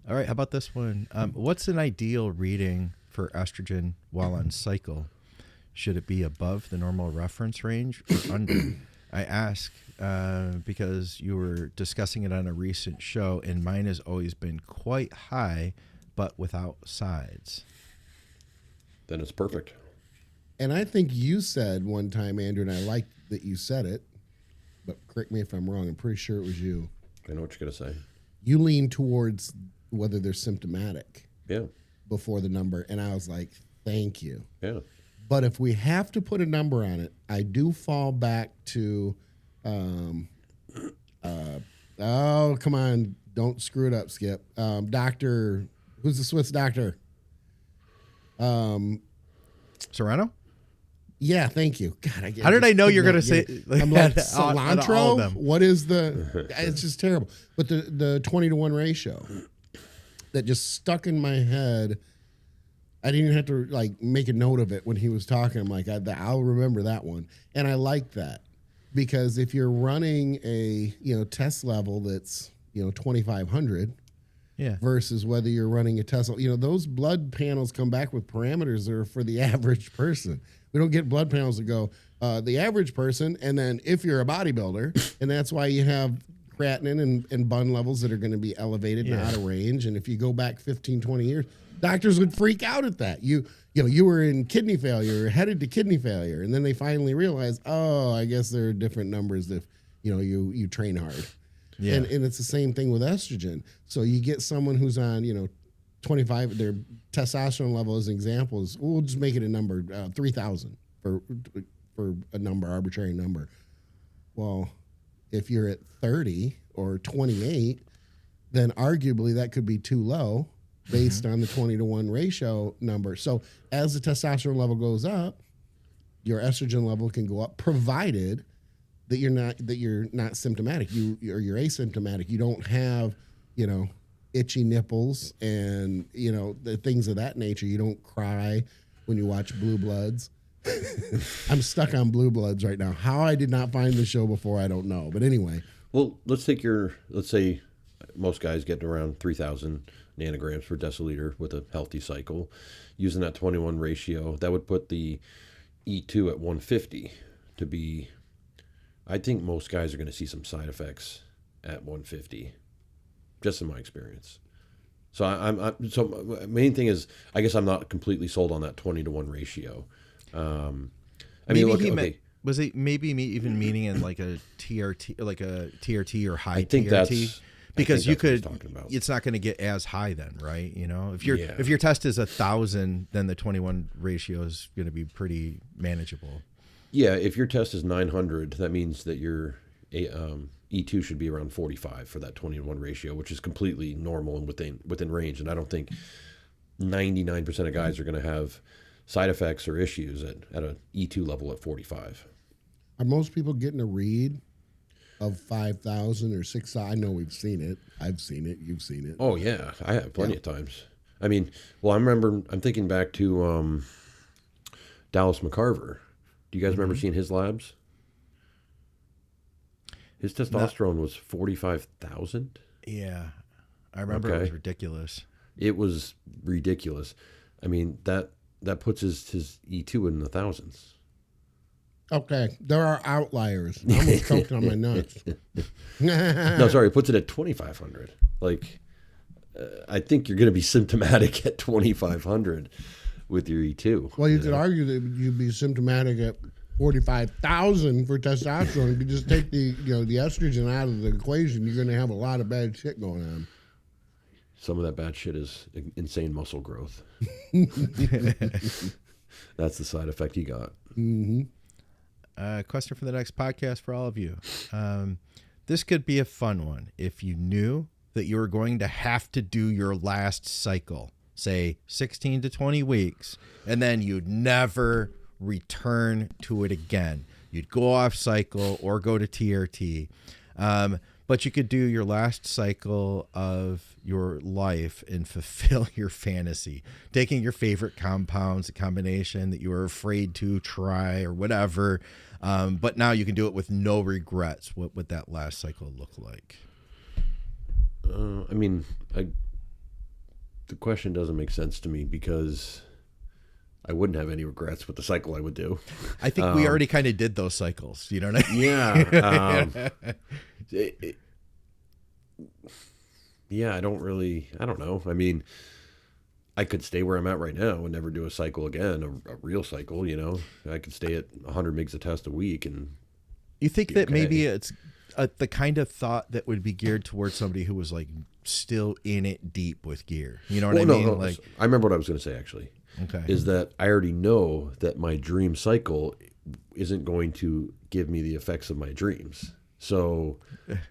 All right, how about this one? What's an ideal reading for estrogen while on cycle? Should it be above the normal reference range or under? I ask because you were discussing it on a recent show, and mine has always been quite high, but without sides. Then it's perfect. And I think you said one time, Andrew, and I like that you said it, but correct me if I'm wrong. I'm pretty sure it was you. I know what you're going to say. You lean towards whether they're symptomatic Yeah. before the number. And I was like, thank you. Yeah. But if we have to put a number on it, I do fall back to, oh, come on. Don't screw it up, Skip. Doctor, who's the Swiss doctor? Serrano? Yeah, thank you. God, how did I know you're going to say? I'm like, cilantro? What is the... It's just terrible. But the 20-to-1 ratio that just stuck in my head, I didn't even have to like make a note of it when he was talking. I'm like, I'll remember that one. And I like that because if you're running a test level that's 2,500 versus whether you're running a test, those blood panels come back with parameters that are for the average person. We don't get blood panels that go the average person, and then if you're a bodybuilder, and that's why you have creatinine and bun levels that are going to be elevated and out of range. And if you go back 15, 20 years, doctors would freak out at that. You were in kidney failure, headed to kidney failure, and then they finally realize, oh, I guess there are different numbers if you train hard. Yeah. And it's the same thing with estrogen. So you get someone who's on 25, their testosterone level as examples, we'll just make it a number, 3,000 for a number, arbitrary number. Well, if you're at 30 or 28, then arguably that could be too low based on the 20-to-1 ratio number. So as the testosterone level goes up, your estrogen level can go up, provided that you're not symptomatic. You're asymptomatic. You don't have, itchy nipples and the things of that nature. You don't cry when you watch Blue Bloods. I'm stuck on Blue Bloods right now. How I did not find the show before, I don't know. But anyway. Well, let's say most guys get around 3,000 nanograms per deciliter with a healthy cycle. Using that 21 ratio, that would put the E2 at 150 to be, I think most guys are going to see some side effects at 150, just in my experience. So so main thing is, I guess I'm not completely sold on that 20-to-1 ratio. Was it maybe even meaning in like a TRT, like a TRT or high I think TRT? Because you could, about. It's not going to get as high then, right? If your test is 1,000, then the 21 ratio is going to be pretty manageable. Yeah, if your test is 900, that means that your E2 should be around 45 for that 20-to-1 ratio, which is completely normal and within range. And I don't think 99% of guys are going to have side effects or issues at an E2 level at 45. Are most people getting a read of 5,000 or 6,000? I know we've seen it. I've seen it. You've seen it. Oh yeah, I have plenty of times. I mean, well, I'm thinking back to Dallas McCarver. Do you guys remember seeing his labs? His testosterone was 45,000. Yeah, I remember it was ridiculous. It was ridiculous. I mean, that puts his E2 in the thousands. Okay, there are outliers. I almost choked on my nuts. No, sorry, it puts it at 2,500. Like, I think you're going to be symptomatic at 2,500 with your E2. Well, you could argue that you'd be symptomatic at 45,000 for testosterone. If you just take the estrogen out of the equation, you're going to have a lot of bad shit going on. Some of that bad shit is insane muscle growth. That's the side effect you got. Mm-hmm. Question for the next podcast for all of you. This could be a fun one. If you knew that you were going to have to do your last cycle, say 16 to 20 weeks, and then you'd never return to it again. You'd go off cycle or go to TRT. But you could do your last cycle of your life and fulfill your fantasy, taking your favorite compounds, a combination that you were afraid to try or whatever. But now you can do it with no regrets. What would that last cycle look like? I mean, the question doesn't make sense to me because I wouldn't have any regrets with the cycle I would do. I think we already kind of did those cycles. You know what I mean? Yeah. Yeah, I don't know. I mean, I could stay where I'm at right now and never do a cycle again, a real cycle, you know. I could stay at 100 mgs of test a week. And you think that maybe it's the kind of thought that would be geared towards somebody who was like still in it deep with gear. You know what I mean? No, like, I remember what I was going to say, actually. Okay. Is that I already know that my dream cycle isn't going to give me the effects of my dreams. So,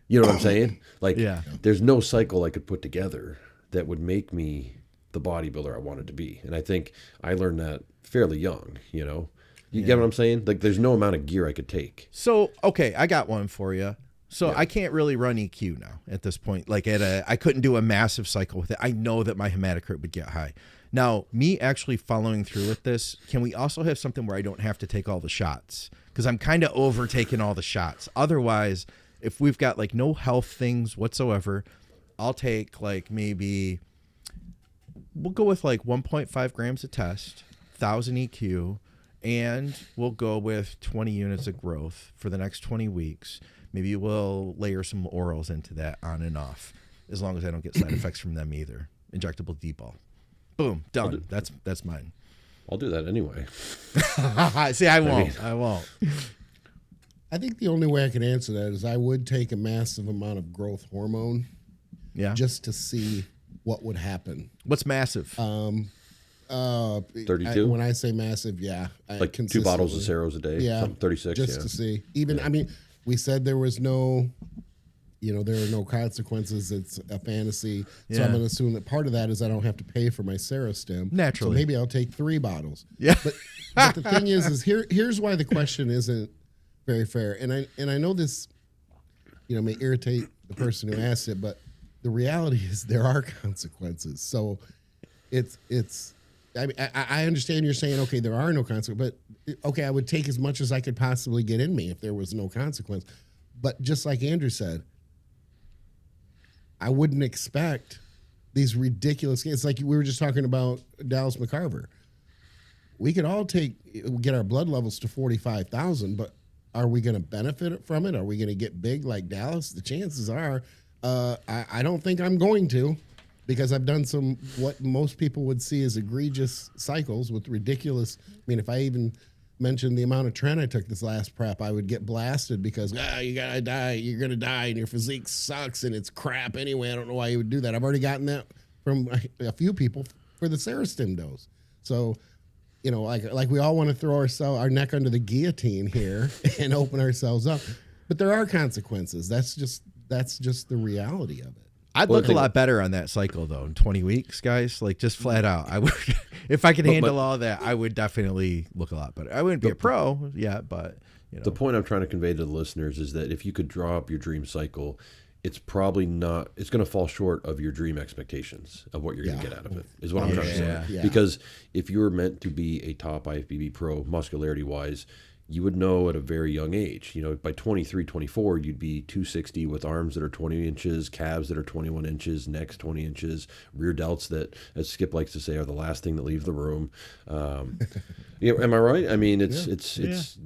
you know what I'm saying? Like, there's no cycle I could put together that would make me the bodybuilder I wanted to be. And I think I learned that fairly young, you know? You get what I'm saying? Like, there's no amount of gear I could take. So, okay, I got one for you. So I can't really run EQ now at this point. Like, I couldn't do a massive cycle with it. I know that my hematocrit would get high. Now, me actually following through with this, can we also have something where I don't have to take all the shots? Because I'm kind of overtaking all the shots. Otherwise, if we've got like no health things whatsoever, I'll take like maybe, we'll go with like 1.5 grams of test, 1,000 EQ, and we'll go with 20 units of growth for the next 20 weeks. Maybe we'll layer some orals into that on and off, as long as I don't get side effects from them either. Injectable D-ball. Boom, done. That's mine. I'll do that anyway. See, I won't. I think the only way I can answer that is I would take a massive amount of growth hormone, just to see what would happen. What's massive? 32. When I say massive, like 2 bottles of Ceros a day. 36. Just to see. Even I mean, we said there was no. There are no consequences. It's a fantasy. So I'm going to assume that part of that is I don't have to pay for my Serostim. Naturally. So maybe I'll take 3 bottles. Yeah. But the thing is here's why the question isn't very fair. And I know this, may irritate the person who asked it, but the reality is there are consequences. So I understand you're saying, okay, there are no consequences, but okay, I would take as much as I could possibly get in me if there was no consequence. But just like Andrew said, I wouldn't expect these ridiculous. It's like we were just talking about Dallas McCarver. We could all get our blood levels to 45,000, but are we going to benefit from it? Are we going to get big like Dallas? The chances are, I don't think I'm going to, because I've done some what most people would see as egregious cycles with ridiculous. I mean, if I even mentioned the amount of tren I took this last prep, I would get blasted because you gotta die, you're gonna die, and your physique sucks and it's crap anyway. I don't know why you would do that. I've already gotten that from a few people for the Serostim dose. So, like we all want to throw our neck under the guillotine here and open ourselves up, but there are consequences. That's just the reality of it. I'd look a lot better on that cycle though in 20 weeks, guys. Like just flat out, I would. If I could handle all that, I would definitely look a lot better. I wouldn't be a pro yet, but the point I'm trying to convey to the listeners is that if you could draw up your dream cycle, it's probably not. It's going to fall short of your dream expectations of what you're going to get out of it. Is what I'm trying to say. Yeah. Because if you were meant to be a top IFBB pro, muscularity wise, you would know at a very young age. By 23, 24, you'd be 260 with arms that are 20 inches, calves that are 21 inches, necks 20 inches, rear delts that, as Skip likes to say, are the last thing that leave the room. Am I right? I mean, it's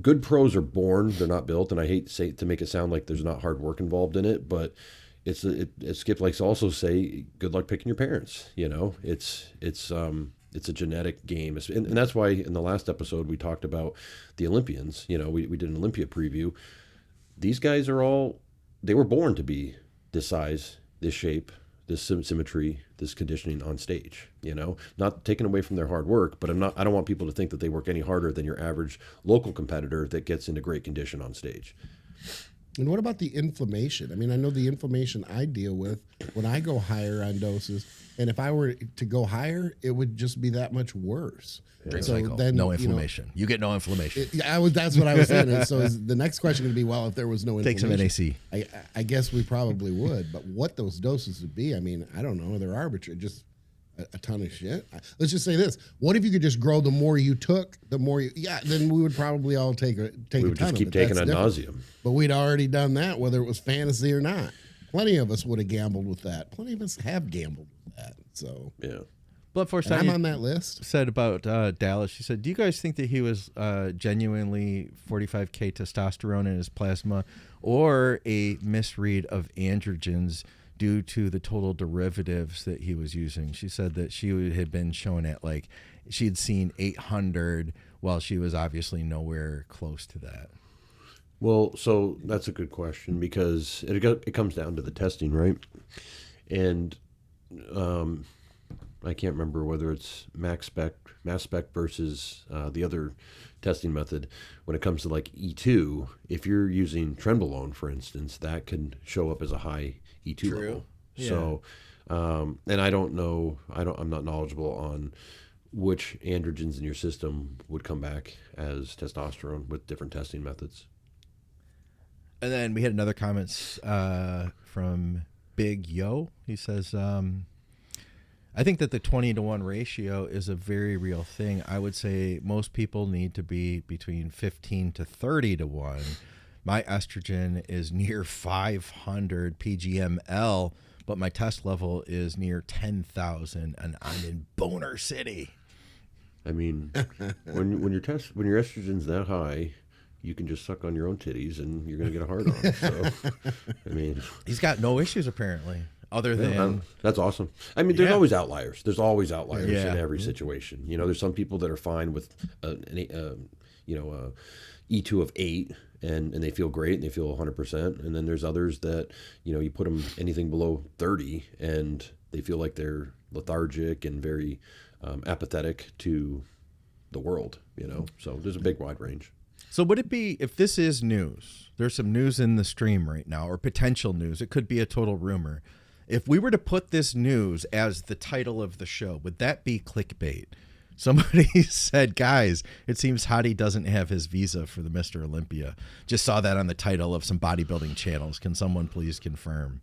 good pros are born; they're not built. And I hate to make it sound like there's not hard work involved in it, but as Skip likes to also say, good luck picking your parents. It's a genetic game. And that's why in the last episode we talked about the Olympians. We did an Olympia preview. These guys they were born to be this size, this shape, this symmetry, this conditioning on stage, not taken away from their hard work, but I don't want people to think that they work any harder than your average local competitor that gets into great condition on stage. And what about the inflammation? I mean, I know the inflammation I deal with when I go higher on doses, and if I were to go higher, it would just be that much worse. Dream cycle, then no inflammation. You get no inflammation. That's what I was saying. So is the next question going to be, well, if there was no inflammation, take some NAC. I guess we probably would, but what those doses would be, I mean, I don't know. They're arbitrary. Just a ton of shit. Let's just say this: what if you could just grow? The more you took, the more then we would probably all take a ton. We would just keep taking ad nauseum. But we'd already done that, whether it was fantasy or not. Plenty of us would have gambled with that. Plenty of us have gambled with that. So yeah. Blood Force, I'm on that list. Said about Dallas. She said, "Do you guys think that he was genuinely 45K testosterone in his plasma, or a misread of androgens due to the total derivatives that he was using?" She said that she had been shown at she had seen 800, while she was obviously nowhere close to that. Well, so that's a good question because it comes down to the testing, right? And I can't remember whether it's mass spec versus the other testing method. When it comes to E2, if you're using trenbolone, for instance, that can show up as a high E2 level. Yeah. So, and I don't know, I'm not knowledgeable on which androgens in your system would come back as testosterone with different testing methods. And then we had another comments from Big Yo. He says, I think that the 20-to-1 ratio is a very real thing. I would say most people need to be between 15 to 30-to-1. My estrogen is near 500 PGML, but my test level is near 10,000, and I'm in Boner City. I mean, when your estrogen's that high, you can just suck on your own titties and you're going to get a hard on. So, I mean, he's got no issues apparently, other than that's awesome. I mean, there's always outliers. There's always outliers in every situation. There's some people that are fine with E2 of 8 and they feel great and they feel 100%. And then there's others that you put them anything below 30 and they feel like they're lethargic and very apathetic to the world. So there's a big wide range. So would it be, if this is news, there's some news in the stream right now, or potential news, it could be a total rumor. If we were to put this news as the title of the show, would that be clickbait? Somebody said, guys, it seems Hottie doesn't have his visa for the Mr. Olympia. Just saw that on the title of some bodybuilding channels. Can someone please confirm?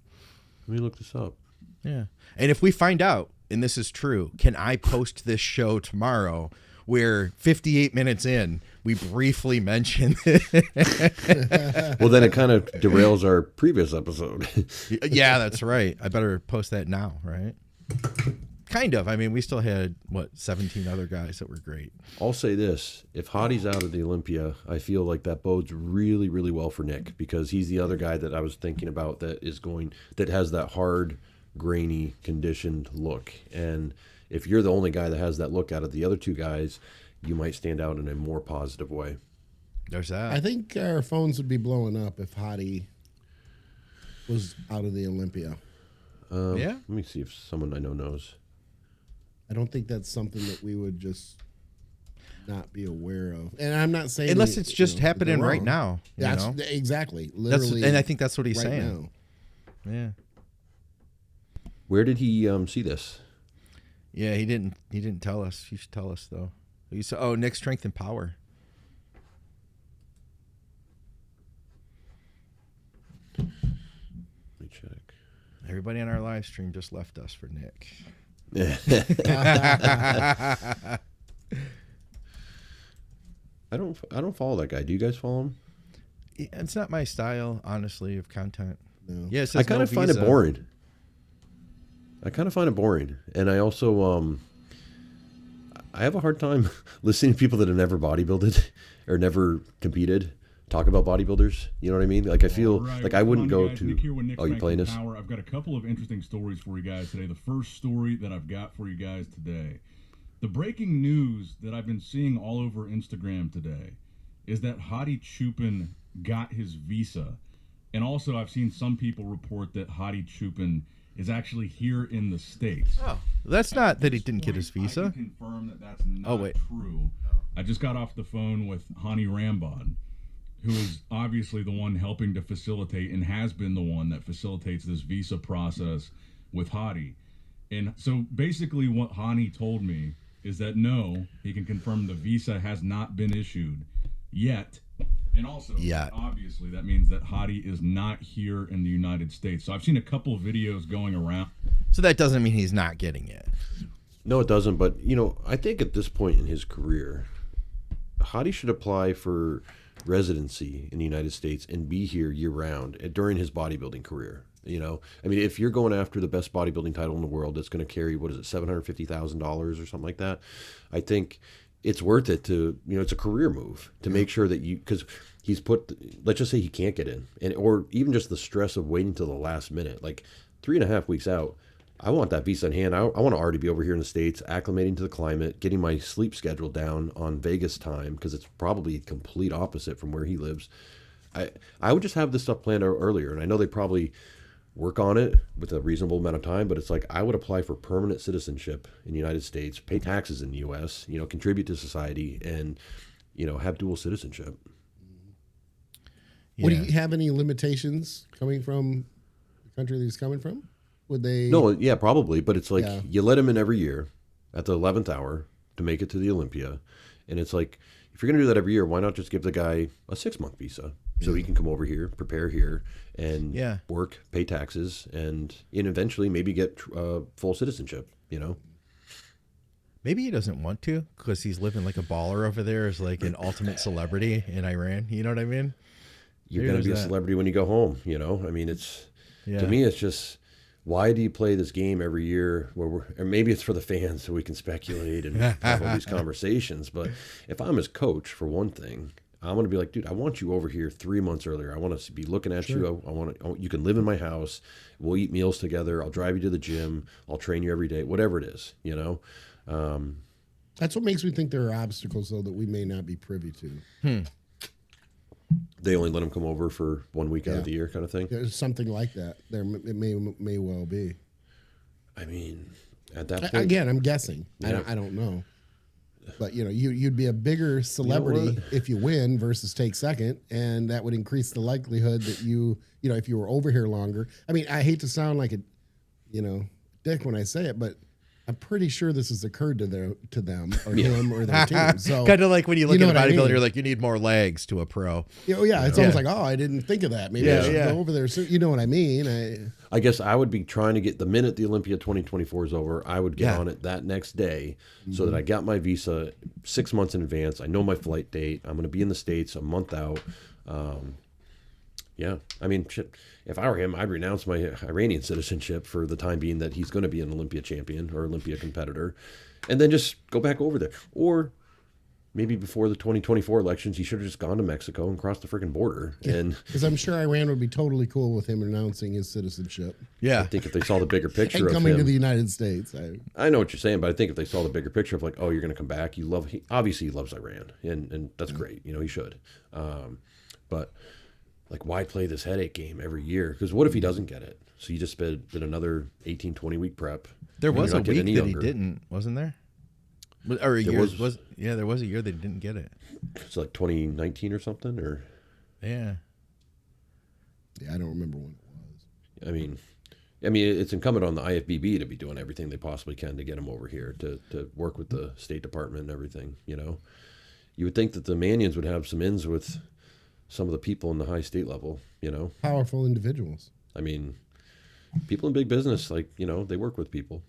Let me look this up. Yeah. And if we find out, and this is true, can I post this show tomorrow where 58 minutes in, we briefly mention it? Well, then it kind of derails our previous episode. Yeah, that's right. I better post that now, right? Kind of. I mean, we still had, 17 other guys that were great. I'll say this. If Hottie's out of the Olympia, I feel like that bodes really, really well for Nick, because he's the other guy that I was thinking about that has that hard, grainy, conditioned look. And if you're the only guy that has that look out of the other two guys, you might stand out in a more positive way. There's that. I think our phones would be blowing up if Hottie was out of the Olympia. Yeah. Let me see if someone I know knows. I don't think that's something that we would just not be aware of. And I'm not saying unless it's just happening right now. That's exactly. Literally. And I think that's what he's right saying. Now. Yeah. Where did he see this? Yeah, he didn't tell us. He should tell us though. He said, "Oh, Nick Strength and Power." Let me check. Everybody on our live stream just left us for Nick. I don't follow that guy. Do you guys follow him? It's not my style, honestly, of content. No. Yeah, it says I kind no of find it visa. boring. And I also I have a hard time listening to people that have never bodybuilded or never competed talk about bodybuilders. You know what I mean? Like I feel like I wouldn't go to. Oh, you playing this? I've got a couple of interesting stories for you guys today. The first story that I've got for you guys today, the breaking news that I've been seeing all over Instagram today, is that Hadi Chupin got his visa, and also I've seen some people report that Hadi Chupin is actually here in the States. Oh, that's not that he didn't get his I visa. can confirm that that's not true. I just got off the phone with Hani Rambod, who is obviously the one helping to facilitate and has been the one that facilitates this visa process with Hadi. And so basically what Hani told me is that no, he can confirm the visa has not been issued yet. And also, obviously, that means that Hadi is not here in the United States. So I've seen a couple of videos going around. So that doesn't mean he's not getting it. No, it doesn't. But, you know, I think at this point in his career, Hadi should apply for residency in the United States and be here year-round during his bodybuilding career. You know, I mean, if you're going after the best bodybuilding title in the world that's going to carry, what is it, $750,000 or something like that, I think it's worth it to, you know, it's a career move to make sure that you, because he's put, let's just say he can't get in, and or even just the stress of waiting till the last minute, like 3.5 weeks out. I want that visa in hand. I want to already be over here in the States, acclimating to the climate, getting my sleep schedule down on Vegas time, because it's probably complete opposite from where he lives. I would just have this stuff planned out earlier, and I know they probably work on it with a reasonable amount of time, but it's like I would apply for permanent citizenship in the United States, pay taxes in the U.S., you know, contribute to society, and, you know, have dual citizenship. Would he have any limitations coming from the country that he's coming from? Would they? No, yeah, probably, but it's like you let him in every year at the 11th hour to make it to the Olympia, and it's like, if you're going to do that every year, why not just give the guy a 6-month visa so he can come over here, prepare here, and work, pay taxes, and eventually maybe get full citizenship, you know? Maybe he doesn't want to because he's living like a baller over there as like an ultimate celebrity in Iran. You know what I mean? You're going to be a celebrity when you go home, you know? I mean, it's to me, it's just, why do you play this game every year where or maybe it's for the fans so we can speculate and have all these conversations. But if I'm his coach, for one thing, I'm going to be like, dude, I want you over here 3 months earlier. I want to be looking at you. I want you can live in my house. We'll eat meals together. I'll drive you to the gym. I'll train you every day, whatever it is, you know? That's what makes me think there are obstacles, though, that we may not be privy to. They only let him come over for 1 week out of the year kind of thing? There's something like that. It may well be. I mean, at that point... Again, I'm guessing. Yeah. I don't know. But, you know, you'd be a bigger celebrity if you win versus take second, and that would increase the likelihood that you know, if you were over here longer. I mean, I hate to sound like a, you know, dick when I say it, but I'm pretty sure this has occurred to them or him or their team. So kind of like when you look at a bodybuilder, you're mean? Like, you need more legs to a pro. It's almost like, oh, I didn't think of that. Maybe I should go over there. So, you know what I mean? I guess I would be trying to get, the minute the Olympia 2024 is over, I would get on it that next day so that I got my visa 6 months in advance. I know my flight date. I'm going to be in the States a month out. I mean, shit, if I were him, I'd renounce my Iranian citizenship for the time being that he's going to be an Olympia champion or Olympia competitor, and then just go back over there. Or maybe before the 2024 elections, he should have just gone to Mexico and crossed the freaking border. And because I'm sure Iran would be totally cool with him renouncing his citizenship. Yeah, I think if they saw the bigger picture and of coming him, to the United States, I know what you're saying, but I think if they saw the bigger picture of like, oh, you're going to come back, obviously he loves Iran, and that's great. You know, he should, but. Like, why play this headache game every year? Because what if he doesn't get it? So you just did another 18, 20-week prep. There was a week that he didn't, wasn't there? Or a year. There was a year that he didn't get it. It's like 2019 or something? Or I don't remember when it was. I mean, I mean, it's incumbent on the IFBB to be doing everything they possibly can to get him over here to work with the State Department and everything. You know, you would think that the Manions would have some ins with some of the people in the high state level. You know, Powerful individuals. I mean, people in big business, like, you know, they work with people.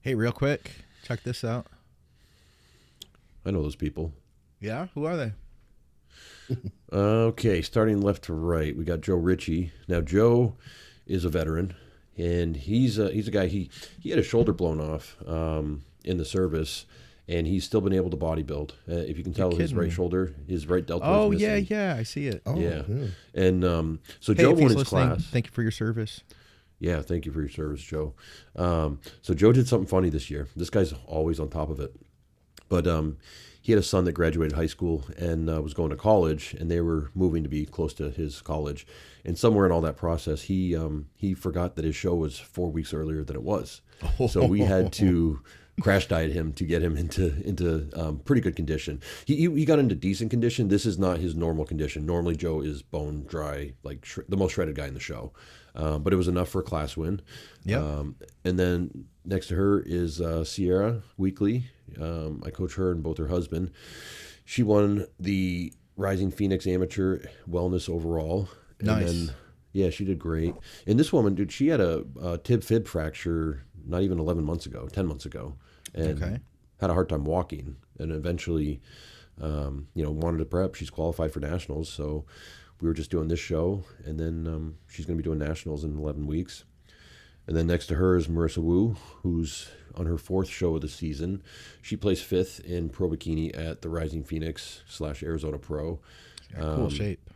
Hey, real quick, check this out. I know those people. Yeah, who are they? Okay, starting left to right, we got Joe Ritchie. Now, Joe is a veteran, and he's a guy. He had his shoulder blown off in the service, and he's still been able to bodybuild. If you can tell, his right shoulder, his right deltoid. Oh is missing. yeah, I see it. Oh, Yeah, and so Hey, Joe if won he's his listening, class. thank you for your service. Yeah, thank you for your service, Joe. So Joe did something funny this year. This guy's always on top of it. But he had a son that graduated high school and was going to college, and they were moving to be close to his college. And somewhere in all that process, he forgot that his show was 4 weeks earlier than it was. So we had to crash diet him to get him into pretty good condition. He got into decent condition. This is not his normal condition. Normally, Joe is bone dry, like the most shredded guy in the show. But it was enough for a class win. Yep. And then next to her is Sierra Weekly. I coach her and both her husband. She won the Rising Phoenix Amateur Wellness overall. And Nice. then, yeah, she did great. And this woman, dude, she had a tib-fib fracture not even 11 months ago, 10 months ago. And had a hard time walking. And eventually, wanted to prep. She's qualified for nationals, so we were just doing this show, and then she's going to be doing nationals in 11 weeks. And then next to her is Marissa Wu, who's on her 4th show of the season. She placed 5th in Pro Bikini at the Rising Phoenix / Arizona Pro. Cool shape.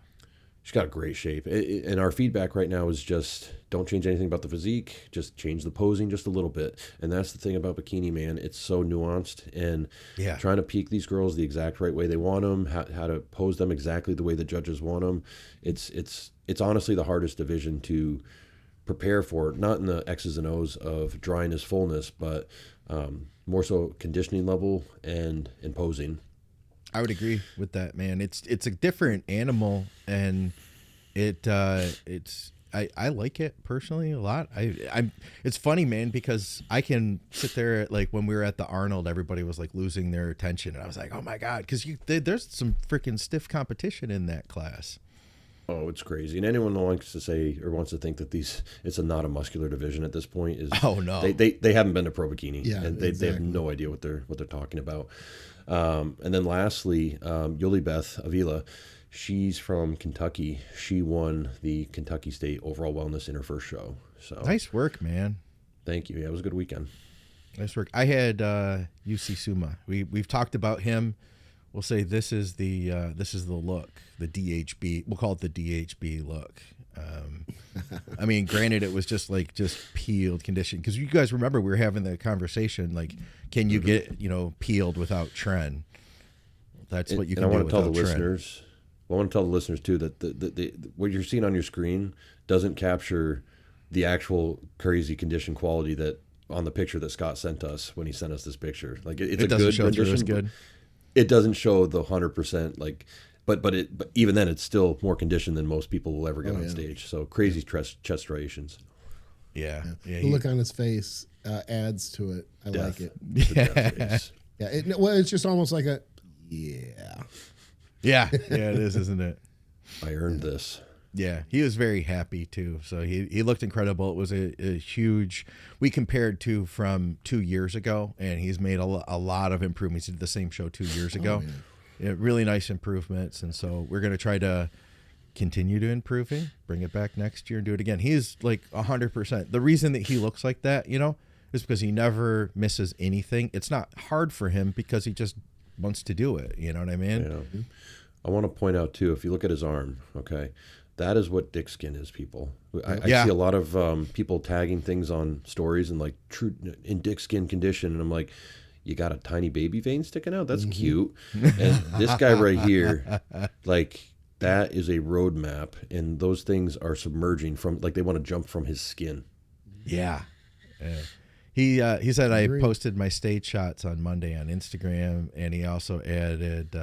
She's got a great shape. And our feedback right now is just don't change anything about the physique. Just change the posing just a little bit. And that's the thing about bikini, man. It's so nuanced. And trying to peak these girls the exact right way they want them, how to pose them exactly the way the judges want them. It's honestly the hardest division to prepare for, not in the X's and O's of dryness, fullness, but more so conditioning level and posing. I would agree with that, man. It's a different animal, and I like it personally a lot. It's funny, man, because I can sit there, like when we were at the Arnold, everybody was like losing their attention, and I was like, oh my god, because there's some freaking stiff competition in that class. Oh, it's crazy. And anyone who wants to say or wants to think that it's not a muscular division at this point is they haven't been to Pro Bikini. Yeah, and they have no idea what they're talking about. And then lastly, Yuli Beth Avila, she's from Kentucky. She won the Kentucky State Overall Wellness in her first show. So Nice work, man. Thank you. Yeah, it was a good weekend. Nice work. I had UCSUMA. We've talked about him. We'll say this is the look, the DHB. We'll call it the DHB look. I mean, granted, it was just peeled condition, because you guys remember we were having the conversation, like, can you get peeled without tren? That's what you can do without tren. I want to tell the listeners too that the what you're seeing on your screen doesn't capture the actual crazy condition quality that on the picture that Scott sent us when he sent us this picture. Like it's a good condition. It's good. It doesn't show the 100%, like, but even then, it's still more conditioned than most people will ever get on stage. So crazy chest striations. Yeah. The look on his face adds to it. I like it. Yeah. It's just almost like a Yeah, it is, isn't it? I earned this. Yeah, he was very happy too. So he looked incredible. It was a huge. We compared to from 2 years ago, and he's made a lot of improvements. He did the same show 2 years ago. Yeah, really nice improvements, and so we're gonna try to continue to improve him, bring it back next year, and do it again. He's like 100%. The reason that he looks like that, is because he never misses anything. It's not hard for him because he just wants to do it. You know what I mean? Yeah. I want to point out too, if you look at his arm, okay. That is what dick skin is, people. I see a lot of people tagging things on stories and like true in dick skin condition, and I'm like, you got a tiny baby vein sticking out? That's cute. And this guy right here, like that is a roadmap, and those things are submerging from, like, they want to jump from his skin. Yeah. He said I posted my stage shots on Monday on Instagram, and he also added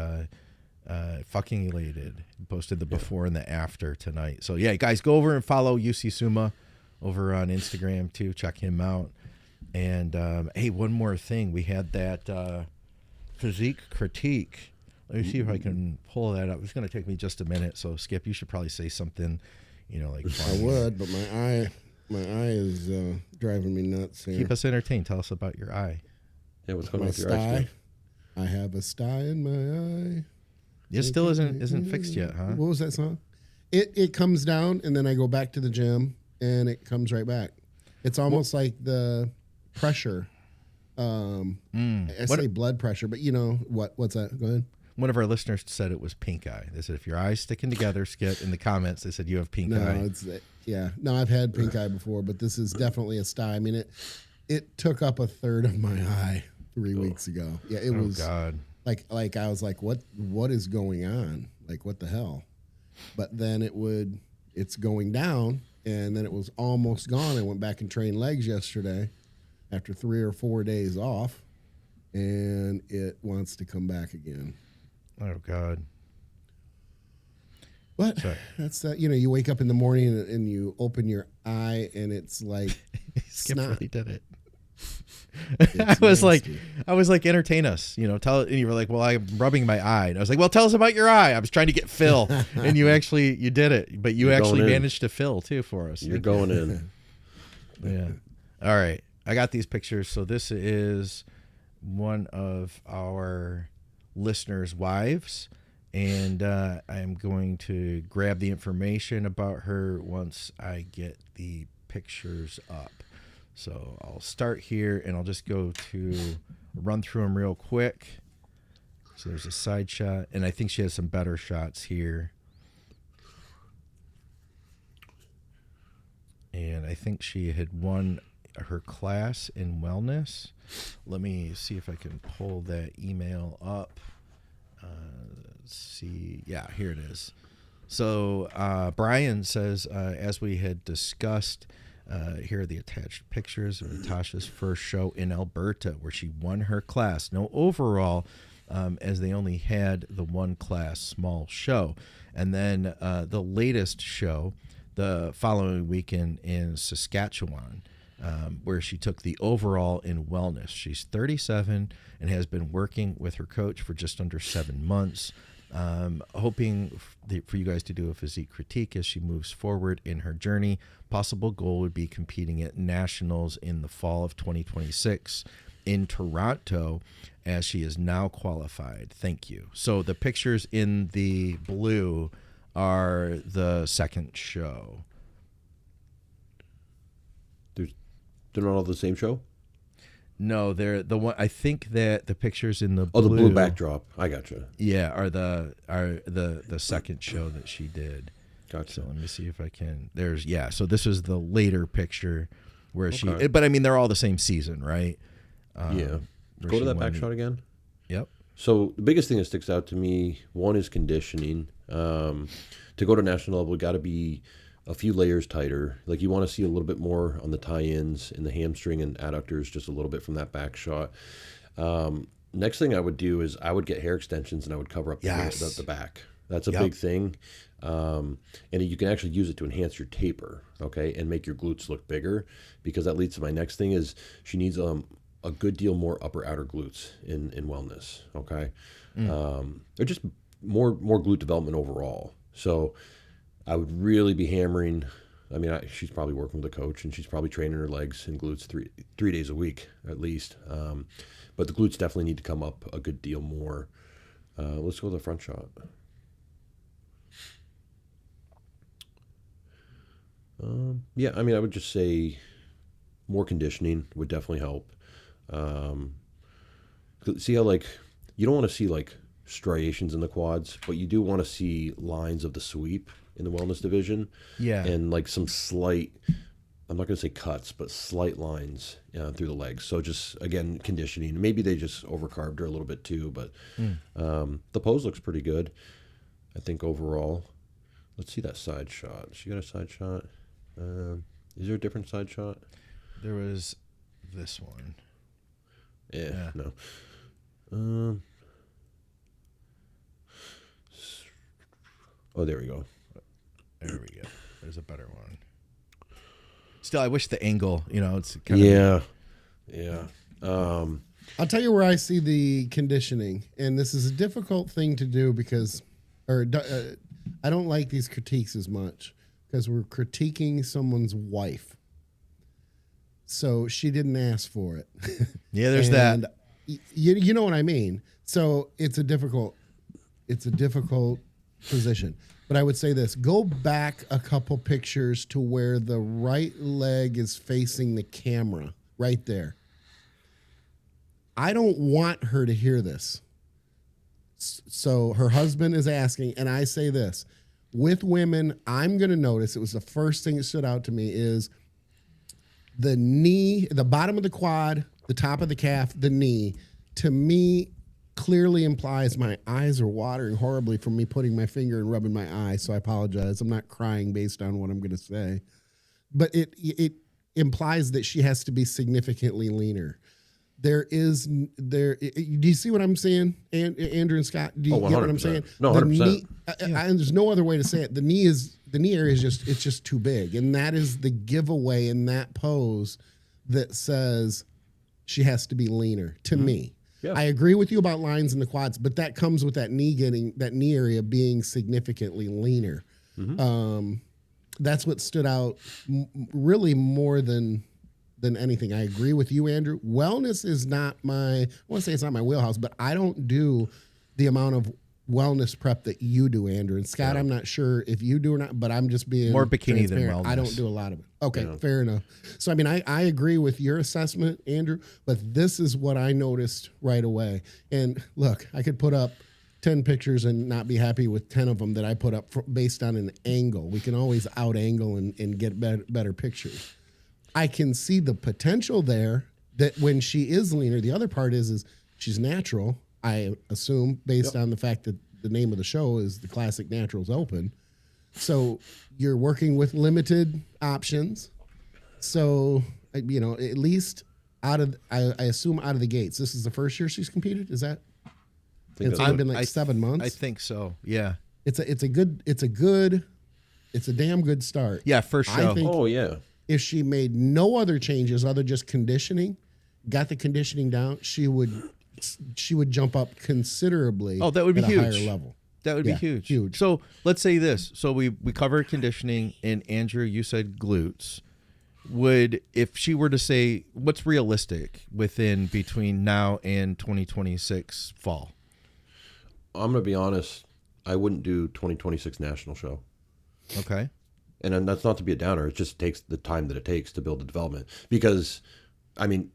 fucking elated. Posted the before and the after tonight. So yeah, guys, go over and follow UCSUMA over on Instagram too. Check him out. And hey, one more thing. We had that physique critique. Let me see if I can pull that up. It's going to take me just a minute. So Skip, you should probably say something, like I would, but my eye is driving me nuts here. Keep us entertained. Tell us about your eye. Yeah, what's going on My with your eyes? sty. I have a sty in my eye. It still isn't fixed yet, huh? What was that song? It comes down, and then I go back to the gym, and it comes right back. It's almost like the pressure. I say blood pressure, but what's that? Go ahead. One of our listeners said it was pink eye. They said if your eye's sticking together, Skip, in the comments, they said you have pink eye. No, I've had pink eye before, but this is definitely a sty. I mean, it took up a third of my eye 3 weeks ago. Yeah, it was. Oh God. Like I was like, what is going on? Like, what the hell? But then it's going down, and then it was almost gone. I went back and trained legs yesterday after 3 or 4 days off, and it wants to come back again. Oh God. But that's that. You wake up in the morning and you open your eye, and it's like Skip really did it. I was like, entertain us, tell it. And you were like, well, I'm rubbing my eye. And I was like, well, tell us about your eye. I was trying to get Phil, and you did it, but you actually managed to fill too for us. You're going in. Yeah. All right. I got these pictures. So this is one of our listeners' wives, and I'm going to grab the information about her once I get the pictures up. So I'll start here, and I'll just go to run through them real quick. So there's a side shot, and I think she has some better shots here. And I think she had won her class in wellness. Let me see if I can pull that email up. Let's see. Yeah, here it is. So Brian says, as we had discussed, here are the attached pictures of Natasha's first show in Alberta, where she won her class. No overall, as they only had the one class small show. And then the latest show the following weekend in Saskatchewan, where she took the overall in wellness. She's 37 and has been working with her coach for just under 7 months. Hoping for you guys to do a physique critique as she moves forward in her journey. Possible goal would be competing at nationals in the fall of 2026 in Toronto, as she is now qualified. Thank you. So the pictures in the blue are the second show. They're not all the same show? No, they're the one. I think that the pictures in the blue, the blue backdrop. I gotcha. Yeah, are the second show that she did. Gotcha. So let me see if I can. So this is the later picture where Okay. but I mean they're all the same season, right? Yeah. Go to that back shot again. Yep. So the biggest thing that sticks out to me, one is conditioning. To go to national level, we got to be a few layers tighter. Like you want to see a little bit more on the tie-ins in the hamstring and adductors, just a little bit from that back shot. Next thing I would do is I would get hair extensions and I would cover up the back. That's a big thing. And you can actually use it to enhance your taper, okay, and make your glutes look bigger, because that leads to my next thing is she needs a good deal more upper outer glutes in wellness, okay? Or just more glute development overall. So I would really be hammering. I mean, she's probably working with a coach, and she's probably training her legs and glutes three days a week at least. But the glutes definitely need to come up a good deal more. Let's go to the front shot. Yeah, I mean, I would just say more conditioning would definitely help. See how, like, you don't want to see like striations in the quads, but you do want to see lines of the sweep in the wellness division. Yeah. And like some slight, I'm not going to say cuts, but slight lines through the legs. So just, again, conditioning. Maybe they just overcarved her a little bit too, but the pose looks pretty good, I think, overall. Let's see that side shot. She got a side shot. Is there a different side shot? There was this one. Yeah. No. Oh, there we go. There we go. There's a better one. Still, I wish the angle, it's kind of. Yeah. I'll tell you where I see the conditioning, and this is a difficult thing to do I don't like these critiques as much because we're critiquing someone's wife. So she didn't ask for it. Yeah, there's that. You know what I mean? So it's a difficult position. But I would say this, go back a couple pictures to where the right leg is facing the camera, right there. I don't want her to hear this. So her husband is asking, and I say this, with women, I'm going to notice, it was the first thing that stood out to me is the knee, the bottom of the quad, the top of the calf, the knee, to me clearly implies my eyes are watering horribly from me putting my finger and rubbing my eye, so I apologize. I'm not crying based on what I'm going to say. But it implies that she has to be significantly leaner. Do you see what I'm saying, Andrew and Scott? Do you get what I'm saying? No, 100%. And there's no other way to say it. The knee area is just too big, and that is the giveaway in that pose that says she has to be leaner. To me, I agree with you about lines in the quads, but that comes with that knee area being significantly leaner. That's what stood out really more than anything. I agree with you, Andrew. Wellness is not I want to say it's not my wheelhouse, but I don't do the amount of wellness prep that you do, Andrew. And Scott, I'm not sure if you do or not, but I'm just being more bikini than wellness. I don't do a lot of it. Okay, fair enough. So, I mean, I agree with your assessment, Andrew, but this is what I noticed right away. And look, I could put up 10 pictures and not be happy with 10 of them that I put up based on an angle. We can always out-angle and get better pictures. I can see the potential there that when she is leaner, the other part is she's natural, I assume, based on the fact that the name of the show is the Classic Naturals Open. So you're working with limited options. So, at least I assume out of the gates, this is the first year she's competed? Is that? It's only been 7 months? I think so, yeah. It's a damn good start. Yeah, first show. I think if she made no other changes other just conditioning, got the conditioning down, she would jump up considerably. Oh, that would be at a huge. higher level. That would be huge. So let's say this. So we covered conditioning, and Andrew, you said glutes. If she were to say, what's realistic between now and 2026 fall? I'm going to be honest. I wouldn't do 2026 national show. Okay. And that's not to be a downer. It just takes the time that it takes to build the development. Because, I mean,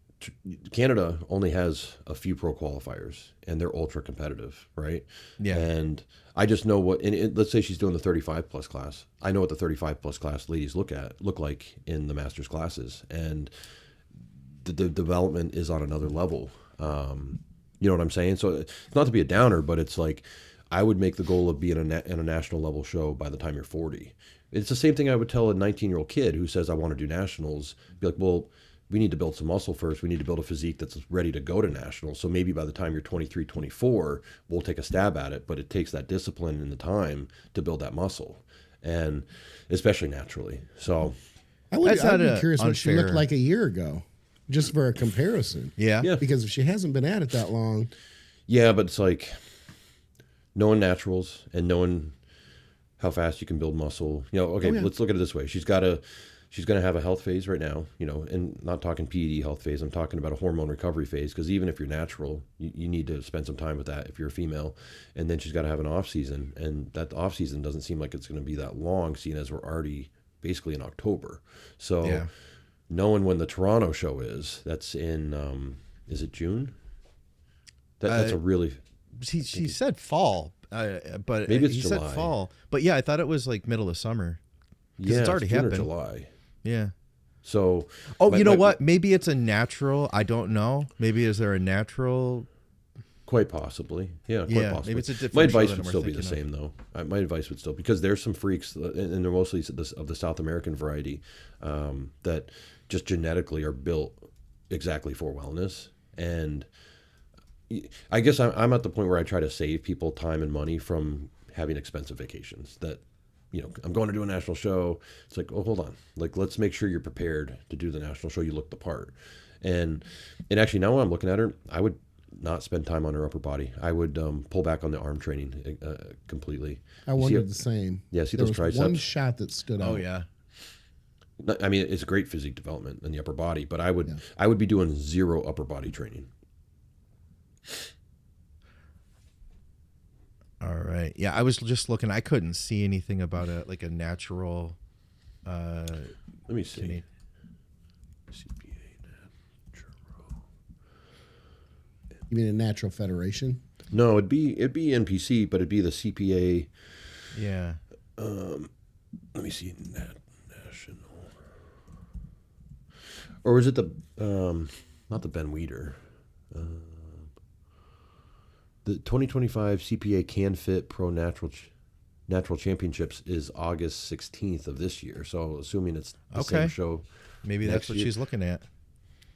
Canada only has a few pro qualifiers, and they're ultra competitive, right? Yeah. And I just know let's say she's doing the 35 plus class. I know what the 35 plus class ladies look like in the master's classes, and the development is on another level. You know what I'm saying? So it's not to be a downer, but it's like I would make the goal of being in a national level show by the time you're 40. It's the same thing I would tell a 19-year-old kid who says, I want to do nationals. Be like, well, we need to build some muscle first. We need to build a physique that's ready to go to nationals. So maybe by the time you're 23, 24, we'll take a stab at it. But it takes that discipline and the time to build that muscle, and especially naturally. So I'd be curious what she looked like a year ago, just for a comparison. Yeah. Because if she hasn't been at it that long. Yeah, but it's like knowing naturals and knowing how fast you can build muscle. Let's look at it this way. She's going to have a health phase right now, and not talking PED health phase. I'm talking about a hormone recovery phase, because even if you're natural, you need to spend some time with that if you're a female. And then she's got to have an off season, and that off season doesn't seem like it's going to be that long, seeing as we're already basically in October. So knowing when the Toronto show is, that's in, is it June? That's a really... She said fall, but maybe it's he July. said fall. But yeah, I thought it was like middle of summer. Yeah, it's already June happened. or July. Yeah. So. You know what? Maybe it's a natural. I don't know. Maybe is there a natural? Quite possibly. Yeah, quite possibly. Maybe it's a different. My advice would still be the same, though. My advice would still, because there's some freaks, and they're mostly of the South American variety, that just genetically are built exactly for wellness. And I guess I'm at the point where I try to save people time and money from having expensive vacations. That I'm going to do a national show. It's like, oh, hold on. Like, let's make sure you're prepared to do the national show. You look the part. And actually, now when I'm looking at her, I would not spend time on her upper body. I would pull back on the arm training completely. I wondered the same. Yeah, see there those was triceps? one shot that stood out. Oh yeah. I mean, it's a great physique development in the upper body, but I would be doing zero upper body training. All right. Yeah, I was just looking. I couldn't see anything about a natural. Let me see. Kidney. CPA natural. You mean a natural federation? No, it'd be NPC, but it'd be the CPA. Yeah. Let me see. National. Or was it the not the Ben Weider? The 2025 CPA Can Fit Pro Natural Championships is August 16th of this year. So assuming it's the same show. Maybe that's what she's looking at.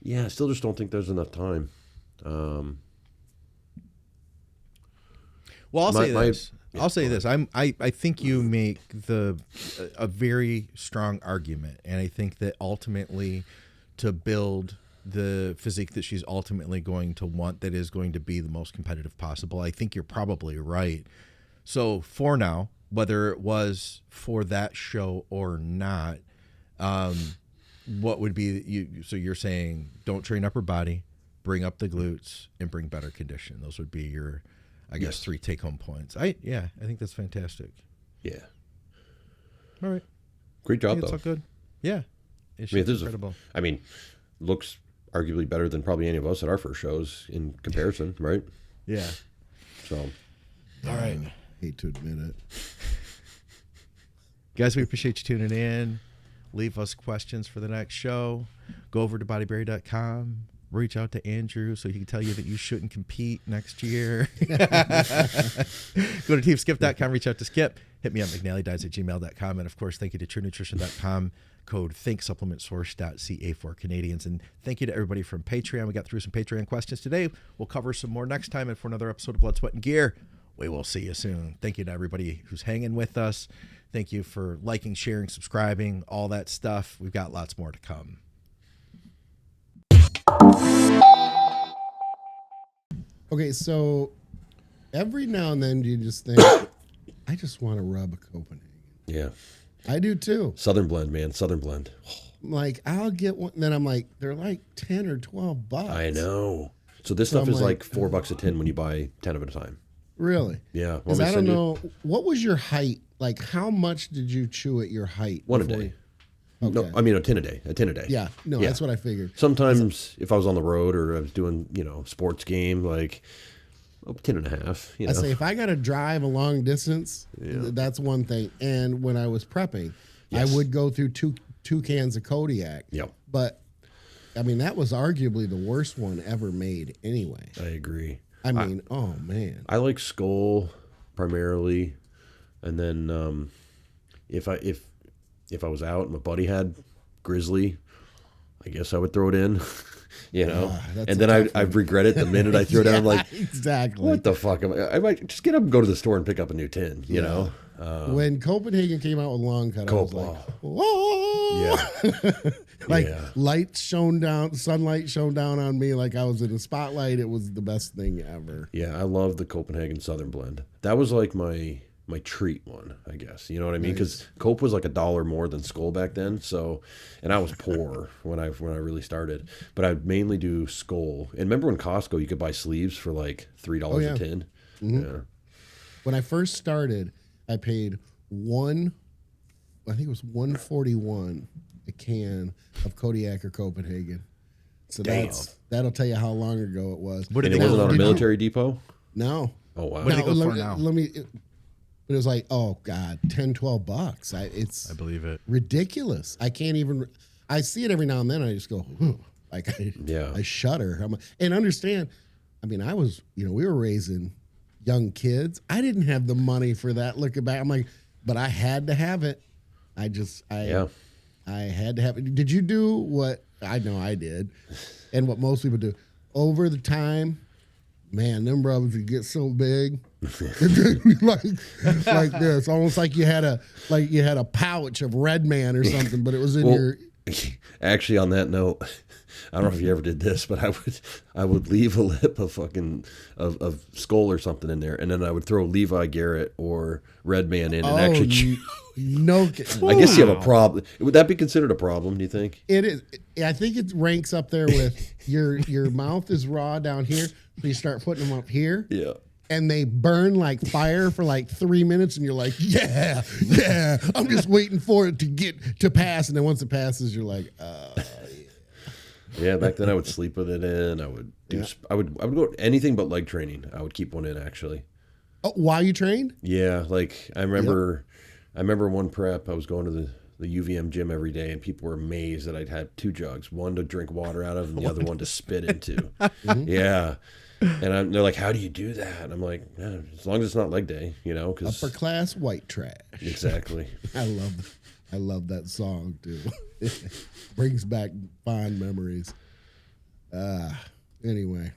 Yeah, I still just don't think there's enough time. Well, I'll say this. I'll say this. I think you make a very strong argument, and I think that ultimately to build the physique that she's ultimately going to want, that is going to be the most competitive possible, I think you're probably right. So for now, whether it was for that show or not, what would be you? So you're saying don't train upper body, bring up the glutes, and bring better condition. Those would be your, I guess, 3 take-home points. I think that's fantastic. Yeah. All right. Great job, though. It's all good. Yeah. It's incredible. Looks arguably better than probably any of us at our first shows in comparison, right? Yeah. So. All right. Hate to admit it. Guys, we appreciate you tuning in. Leave us questions for the next show. Go over to bodybuilder.com. Reach out to Andrew so he can tell you that you shouldn't compete next year. Go to teamskip.com. Reach out to Skip. Hit me up, McNallyDiets@gmail.com. And, of course, thank you to TrueNutrition.com. Code ThinkSupplementSource.ca for Canadians. And thank you to everybody from Patreon. We got through some Patreon questions today. We'll cover some more next time. And for another episode of Blood, Sweat, and Gear, we will see you soon. Thank you to everybody who's hanging with us. Thank you for liking, sharing, subscribing, all that stuff. We've got lots more to come. Okay, so every now and then do you just think, I just want to rub a Copenhagen? Yeah. I do too. Southern blend, man. Southern blend. Like, I'll get one. Then I'm like, they're like 10 or 12 bucks. I know. So this stuff is like $4 a tin when you buy 10 of it at a time. Really? Yeah. Because I don't know. What was your height? Like, how much did you chew at your height? One a day. Okay. No, I mean a tin a day. Yeah. No, that's what I figured. Sometimes if I was on the road or I was doing, sports game, like 10.5. I say if I got to drive a long distance, that's one thing. And when I was prepping, I would go through two cans of Kodiak. Yep. But I mean, that was arguably the worst one ever made anyway. I agree. I mean, oh man. I like Skull primarily, and then if I was out and my buddy had Grizzly, I guess I would throw it in. And then I regret it the minute I throw it down. I'm like, exactly. What the fuck? I might just get up and go to the store and pick up a new tin, you know? When Copenhagen came out with long cut, I was like, whoa. Yeah. Light shone down, sunlight shone down on me like I was in a spotlight. It was the best thing ever. Yeah, I love the Copenhagen Southern Blend. That was like my treat one, I guess. You know what I mean? Because Cope was like $1 more than Skull back then. So, and I was poor when I really started. But I mainly do Skull. And remember when Costco you could buy sleeves for like $3 a tin? Mm-hmm. Yeah. When I first started, I paid I think it was $1.41 a can of Kodiak or Copenhagen. So that'll tell you how long ago it was. And it wasn't on a military depot? No. Oh wow. What do they go for now? But it was like, oh God, $10-12. I believe it. Ridiculous. I can't even. I see it every now and then. I just go, like I shudder. And understand. I mean, we were raising young kids. I didn't have the money for that. Looking back, I'm like, but I had to have it. I had to have it. Did you do what I know I did, and what most people do over the time? Man, them brothers would get so big. like this, almost like you had a pouch of Red Man or something, but it was in your. Actually, on that note, I don't know if you ever did this, but I would leave a lip of fucking of Skull or something in there, and then I would throw Levi Garrett or Red Man in and actually chew. No, I guess you have a problem. Would that be considered a problem? Do you think? It is. I think it ranks up there with your mouth is raw down here, so you start putting them up here. Yeah. And they burn like fire for like 3 minutes, and you're like, yeah, I'm just waiting for it to pass, and then once it passes, you're like, Yeah, back then I would sleep with it in. I would do. Yeah. I would go anything but leg training. I would keep one in actually. Oh, while you trained? Yeah, like I remember one prep. I was going to the UVM gym every day, and people were amazed that I'd had 2 jugs, one to drink water out of, and the other one to spit into. Yeah. And they're like, how do you do that? And I'm like, as long as it's not leg day, because upper class white trash. Exactly. I love that song too. Brings back fond memories. Anyway,